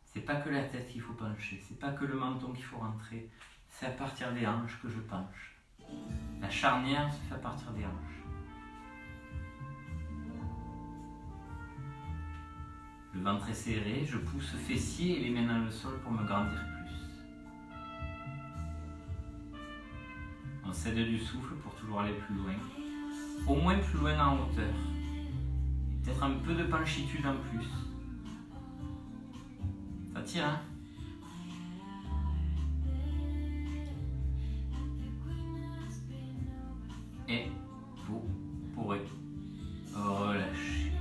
S1: C'est pas que la tête qu'il faut pencher, c'est pas que le menton qu'il faut rentrer. C'est à partir des hanches que je penche. La charnière se fait à partir des hanches. Le ventre est serré, je pousse fessier et les mains dans le sol pour me grandir plus. On cède du souffle pour toujours aller plus loin. Au moins plus loin en hauteur. Peut-être un peu de penchitude en plus. Ça tire, hein? Et vous pourrez relâcher.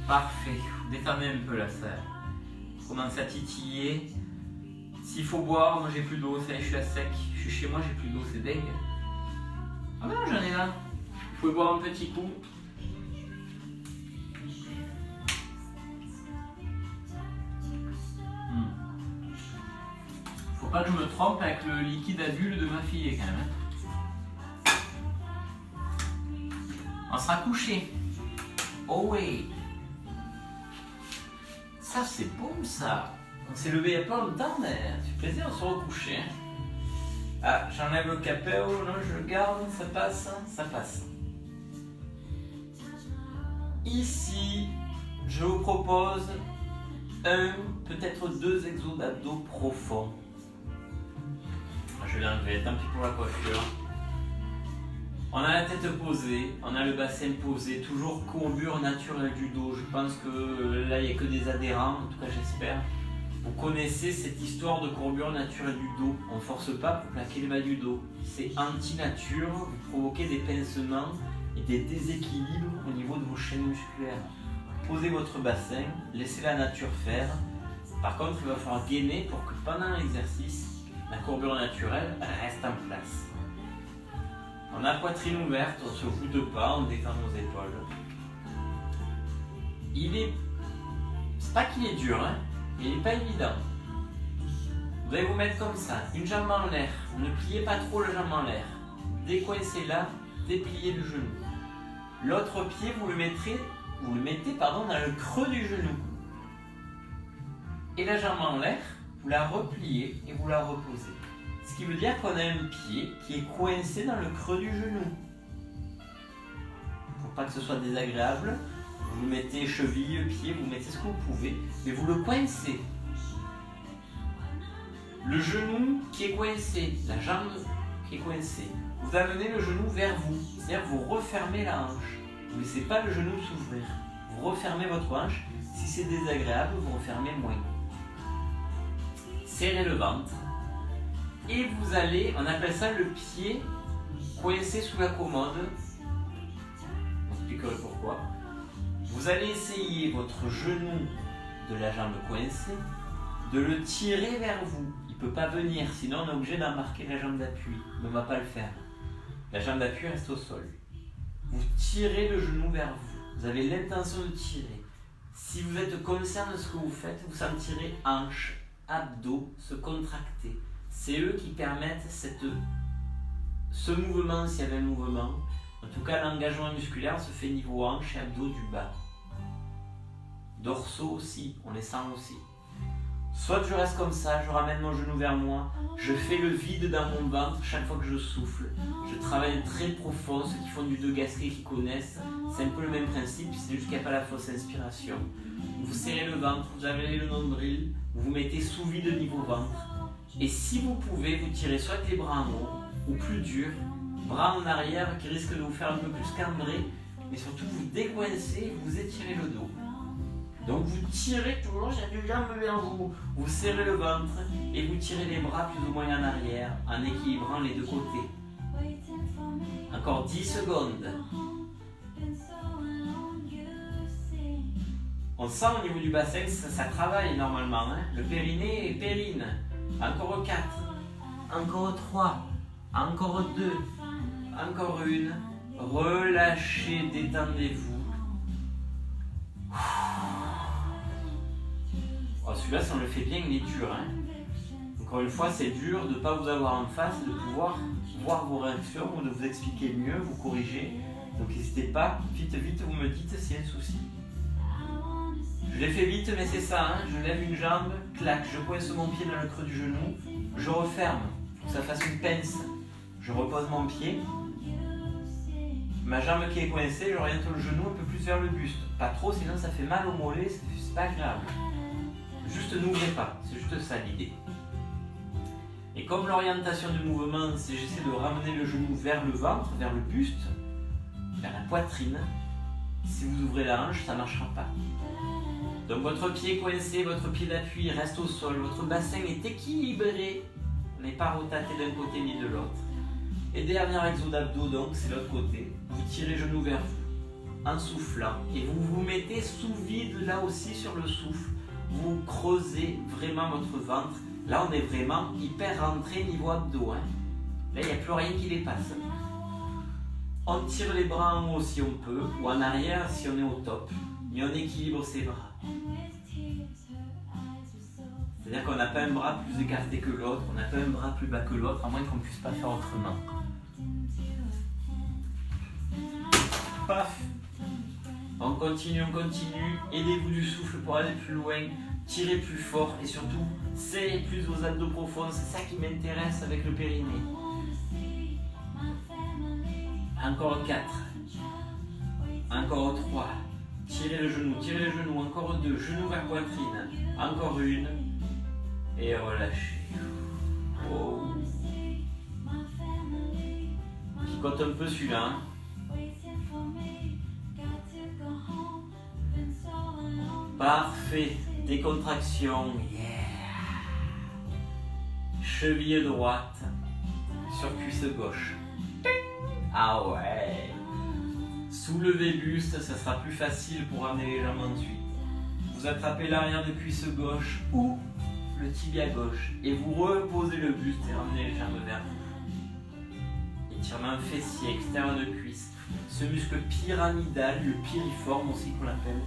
S1: Parfait. Détendez un peu la salle. Commencez à titiller. S'il faut boire, moi j'ai plus d'eau, ça y est, je suis à sec. Je suis chez moi, j'ai plus d'eau, c'est dingue. Ah ben j'en ai là. Vous pouvez boire un petit coup. Faut pas que je me trompe avec le liquide à bulles de ma fille quand même. On sera couché. Oh oui. Ça c'est bon ça. On s'est levé il n'y a pas longtemps, mais ça fait plaisir de se recoucher. Ah, j'enlève le capéo, non, je le garde, ça passe, ça passe. Ici, je vous propose peut-être 2 exos d'abdos profonds. Je vais l'enlever, tant pis pour la coiffure. On a la tête posée, on a le bassin posé, toujours courbure naturelle du dos. Je pense que là, il n'y a que des adhérents, en tout cas j'espère. Vous connaissez cette histoire de courbure naturelle du dos. On ne force pas pour plaquer le bas du dos. C'est anti-nature, vous provoquez des pincements et des déséquilibres au niveau de vos chaînes musculaires. Posez votre bassin, laissez la nature faire. Par contre, il va falloir gainer pour que pendant l'exercice, la courbure naturelle reste en place. On a la poitrine ouverte, on ne se voûte pas, on détend nos épaules. C'est pas qu'il est dur, hein, mais il n'est pas évident. Vous allez vous mettre comme ça, une jambe en l'air. Ne pliez pas trop la jambe en l'air. Décoincez là, dépliez le genou. L'autre pied, vous le mettez dans le creux du genou. Et la jambe en l'air, vous la repliez et vous la reposez. Ce qui veut dire qu'on a un pied qui est coincé dans le creux du genou. Pour pas que ce soit désagréable, Vous mettez cheville, pied, vous mettez ce que vous pouvez, mais vous le coincez. Le genou qui est coincé, la jambe qui est coincée. Vous amenez le genou vers vous, c'est-à-dire vous refermez la hanche. Vous ne laissez pas le genou s'ouvrir. Vous refermez votre hanche. Si c'est désagréable, vous refermez moins. Serrez le ventre. Et vous allez, on appelle ça le pied coincé sous la commode. On expliquerai pourquoi. Vous allez essayer votre genou de la jambe coincée de le tirer vers vous. Il ne peut pas venir, sinon on est obligé d'embarquer la jambe d'appui. Mais on ne va pas le faire. La jambe d'appui reste au sol. Vous tirez le genou vers vous. Vous avez l'intention de tirer. Si vous êtes conscient de ce que vous faites, vous sentirez hanches, abdos se contracter. C'est eux qui permettent ce mouvement, s'il y avait un mouvement. En tout cas, l'engagement musculaire se fait niveau hanches et abdos du bas. Dorsaux aussi, on les sent aussi. Soit je reste comme ça, je ramène mon genou vers moi, je fais le vide dans mon ventre chaque fois que je souffle. Je travaille très profond, ceux qui font du 2 gastrier qui connaissent, c'est un peu le même principe, c'est juste qu'il n'y a pas la fausse inspiration. Vous serrez le ventre, vous avalez le nombril, vous vous mettez sous vide niveau ventre. Et si vous pouvez, vous tirez soit les bras en haut, ou plus dur, bras en arrière qui risque de vous faire un peu plus cambrer, mais surtout vous décoincez et vous étirez le dos. Donc vous tirez toujours, j'ai une jambe vers vous, vous serrez le ventre et vous tirez les bras plus ou moins en arrière en équilibrant les deux côtés. Encore 10 secondes. On sent au niveau du bassin, ça travaille normalement. Hein. Le périnée et périne. Encore 4. Encore 3. Encore 2. Encore 1. Relâchez, détendez-vous. Oh, celui-là, si on le fait bien, il est dur. Hein. Encore une fois, c'est dur de ne pas vous avoir en face, de pouvoir voir vos réactions ou de vous expliquer mieux, vous corriger. Donc n'hésitez pas, vite, vous me dites s'il y a un souci. Je l'ai fait vite, mais c'est ça. Hein. Je lève une jambe, clac, je coince mon pied dans le creux du genou, je referme, pour que ça fasse une pince. Je repose mon pied. Ma jambe qui est coincée, j'oriente le genou un peu plus vers le buste. Pas trop, sinon ça fait mal au mollet, c'est pas agréable. Juste n'ouvrez pas, c'est juste ça l'idée. Et comme l'orientation du mouvement, c'est j'essaie de ramener le genou vers le ventre, vers le buste, vers la poitrine. Si vous ouvrez la hanche, ça ne marchera pas. Donc votre pied coincé, votre pied d'appui reste au sol, votre bassin est équilibré. On n'est pas rotaté d'un côté ni de l'autre. Et dernier exo d'abdos, donc c'est l'autre côté. Vous tirez genou vers vous, en soufflant. Et vous vous mettez sous vide là aussi sur le souffle. Vous creusez vraiment votre ventre. Là, on est vraiment hyper rentré niveau abdos. Hein. Là, il n'y a plus rien qui dépasse. On tire les bras en haut si on peut, ou en arrière si on est au top. Mais on équilibre ses bras. C'est-à-dire qu'on n'a pas un bras plus écarté que l'autre, on n'a pas un bras plus bas que l'autre, à moins qu'on ne puisse pas faire autrement. Paf. On continue, aidez-vous du souffle pour aller plus loin, tirez plus fort et surtout serrez plus vos abdos profonds, c'est ça qui m'intéresse avec le périnée. Encore 4, encore 3, tirez le genou, encore 2, genou vers poitrine, encore 1 et relâchez. Oh. Picote un peu celui-là. Hein. Parfait, décontraction, yeah. Cheville droite sur cuisse gauche. Ah ouais. Soulevez buste, ça sera plus facile pour amener les jambes ensuite. Vous attrapez l'arrière de cuisse gauche ou le tibia gauche et vous reposez le buste et ramenez les jambes vers vous. Étirement fessier, extérieur de cuisse. Ce muscle pyramidal, le piriforme aussi qu'on l'appelle,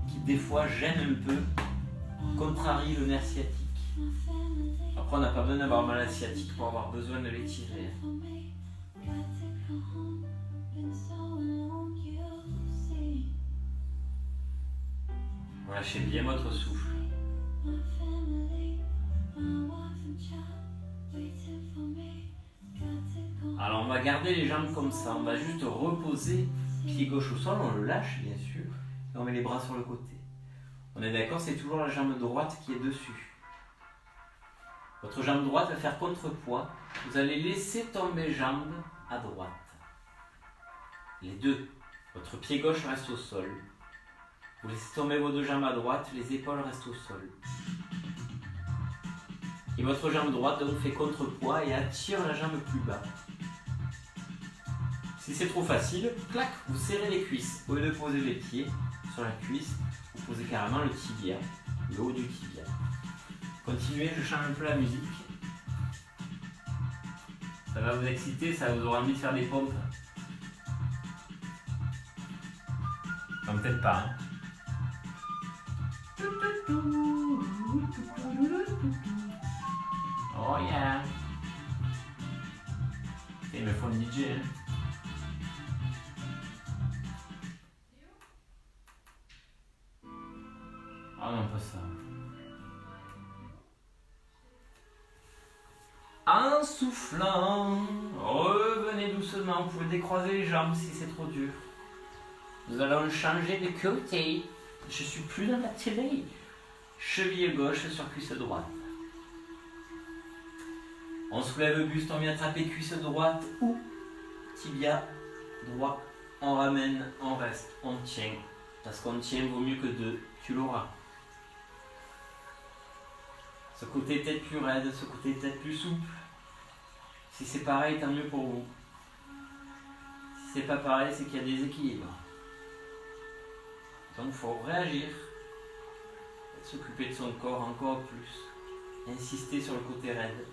S1: qui des fois gêne un peu, contrarie le nerf sciatique. Après on n'a pas besoin d'avoir mal à sciatique pour avoir besoin de l'étirer. Relâchez bien votre souffle. Alors on va garder les jambes comme ça, on va juste reposer pied gauche au sol, on le lâche bien sûr. Et on met les bras sur le côté. On est d'accord, c'est toujours la jambe droite qui est dessus. Votre jambe droite va faire contrepoids. Vous allez laisser tomber jambe à droite. Les deux. Votre pied gauche reste au sol. Vous laissez tomber vos deux jambes à droite, les épaules restent au sol. Et votre jambe droite donc fait contrepoids et attire la jambe plus bas. Si c'est trop facile, clac, vous serrez les cuisses. Au lieu de poser les pieds sur la cuisse, vous posez carrément le tibia, le haut du tibia. Continuez, je change un peu la musique. Ça va vous exciter, ça vous aura envie de faire des pompes. Non, peut-être pas. Hein. Oh yeah. Il me faut le DJ. Hein. Ah non, pas ça. En soufflant, revenez doucement, vous pouvez décroiser les jambes si c'est trop dur. Nous allons changer de côté. Je suis plus dans la télé. Cheville gauche sur cuisse droite. On soulève le buste, on vient attraper cuisse droite ou tibia droit. On ramène, on reste, on tient. Parce qu'on tient vaut mieux que deux, tu l'auras. Ce côté est peut-être plus raide, ce côté est peut-être plus souple. Si c'est pareil, tant mieux pour vous. Si c'est pas pareil, c'est qu'il y a des équilibres. Donc il faut réagir, s'occuper de son corps encore plus, insister sur le côté raide.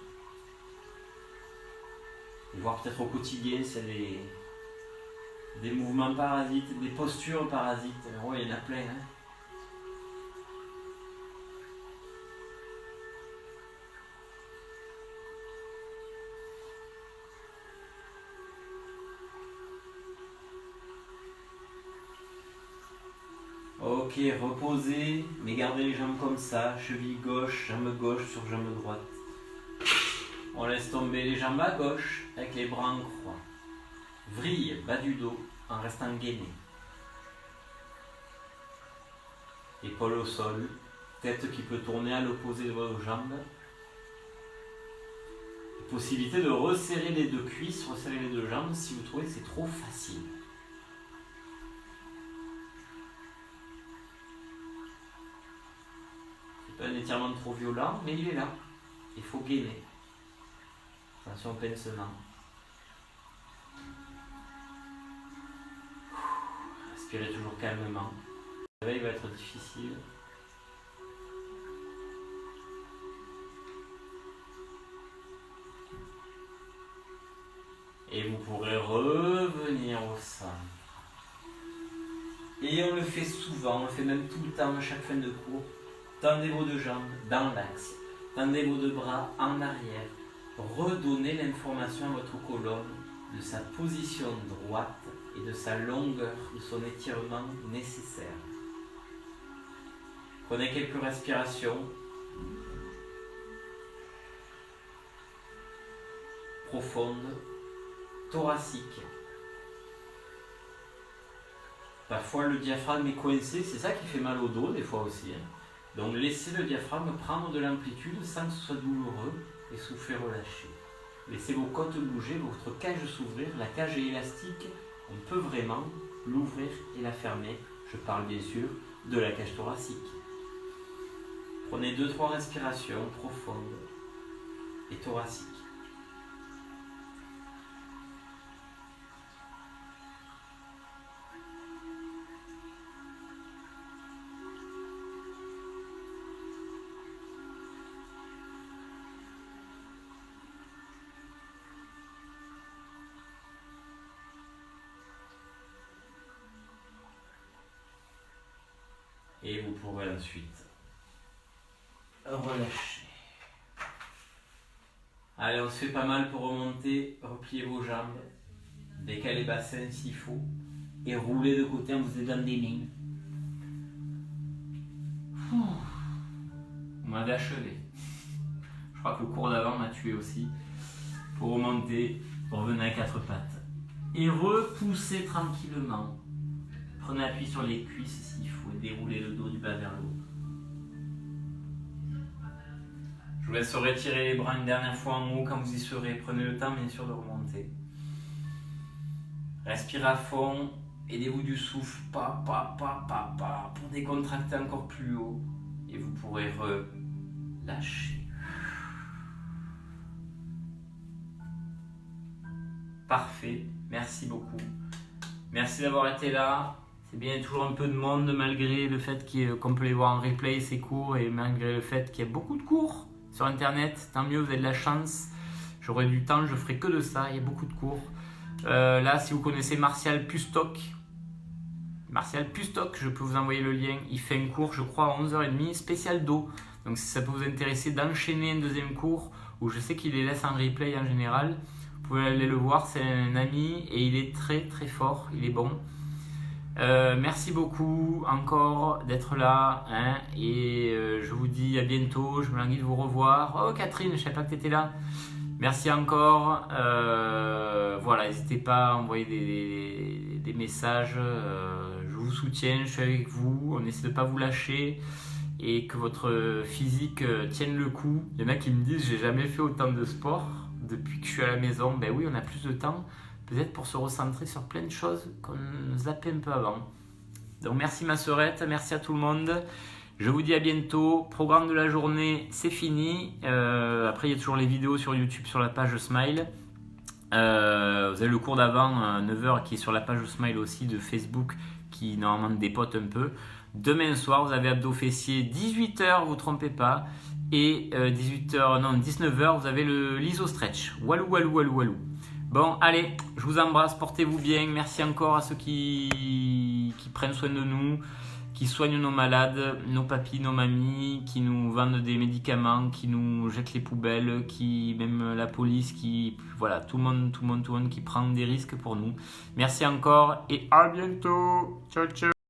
S1: Et voir peut-être au quotidien s'il y a des mouvements parasites, des postures parasites. Oh, il y en a plein. Hein. Ok, reposez, mais gardez les jambes comme ça, cheville gauche sur jambe droite. On laisse tomber les jambes à gauche avec les bras en croix. Vrille, bas du dos, en restant gainé. Épaules au sol, tête qui peut tourner à l'opposé de vos jambes. Possibilité de resserrer les deux cuisses, resserrer les deux jambes si vous trouvez que c'est trop facile. Un étirement trop violent, mais il est là. Il faut gainer. Attention au pincement. Respirez toujours calmement. Le réveil va être difficile. Et vous pourrez revenir au centre. Et on le fait souvent, on le fait même tout le temps à chaque fin de cours. Tendez vos deux jambes dans l'axe, tendez vos deux bras en arrière, redonnez l'information à votre colonne de sa position droite et de sa longueur, de son étirement nécessaire. Prenez quelques respirations profondes, thoraciques. Parfois le diaphragme est coincé, c'est ça qui fait mal au dos des fois aussi. Hein. Donc laissez le diaphragme prendre de l'amplitude sans que ce soit douloureux et soufflez relâcher. Laissez vos côtes bouger, votre cage s'ouvrir, la cage est élastique, on peut vraiment l'ouvrir et la fermer. Je parle bien sûr de la cage thoracique. Prenez 2-3 respirations profondes et thoraciques. Et vous pourrez ensuite relâcher. Allez, on se fait pas mal pour remonter. Repliez vos jambes. Décalez bassin s'il faut. Et roulez de côté en vous aidant des mains. Vous m'avez achevé. Je crois que le cours d'avant m'a tué aussi. Pour remonter, revenez à 4 pattes. Et repoussez tranquillement. Prenez appui sur les cuisses s'il faut et déroulez le dos du bas vers le haut. Je vous laisse retirer les bras une dernière fois en haut quand vous y serez. Prenez le temps bien sûr de remonter. Respirez à fond. Aidez-vous du souffle. Pour décontracter encore plus haut. Et vous pourrez relâcher. Parfait. Merci beaucoup. Merci d'avoir été là. C'est bien, il y a toujours un peu de monde malgré le fait qu'on peut les voir en replay, ces cours, et malgré le fait qu'il y a beaucoup de cours sur internet. Tant mieux, vous avez de la chance. J'aurai du temps, je ferai que de ça. Il y a beaucoup de cours. Là, si vous connaissez Martial Pustock, je peux vous envoyer le lien. Il fait un cours, je crois, à 11h30, spécial dos. Donc, si ça peut vous intéresser d'enchaîner un deuxième cours, où je sais qu'il les laisse en replay en général, vous pouvez aller le voir. C'est un ami et il est très très fort. Il est bon. Merci beaucoup encore d'être là, hein, et je vous dis à bientôt. Je me languis de vous revoir. Oh Catherine, je ne savais pas que tu étais là. Merci encore. Voilà, n'hésitez pas à envoyer des messages. Je vous soutiens, je suis avec vous. On essaie de ne pas vous lâcher et que votre physique tienne le coup. Il y en a qui me disent j'ai jamais fait autant de sport depuis que je suis à la maison. Ben oui, on a plus de temps. Peut-être pour se recentrer sur plein de choses qu'on zappait un peu avant. Donc merci ma sœurette, merci à tout le monde. Je vous dis à bientôt. Programme de la journée, c'est fini. Après, il y a toujours les vidéos sur YouTube sur la page Smile. Vous avez le cours d'avant, 9h, qui est sur la page Smile aussi de Facebook, qui normalement dépote un peu. Demain soir, vous avez abdos fessiers, 18h, vous ne trompez pas. Et 19h, vous avez l'iso stretch. Walou, walou, walou, walou. Bon, allez, je vous embrasse, portez-vous bien. Merci encore à ceux qui prennent soin de nous, qui soignent nos malades, nos papis, nos mamies, qui nous vendent des médicaments, qui nous jettent les poubelles, même la police, voilà, tout le monde qui prend des risques pour nous. Merci encore et à bientôt. Ciao, ciao.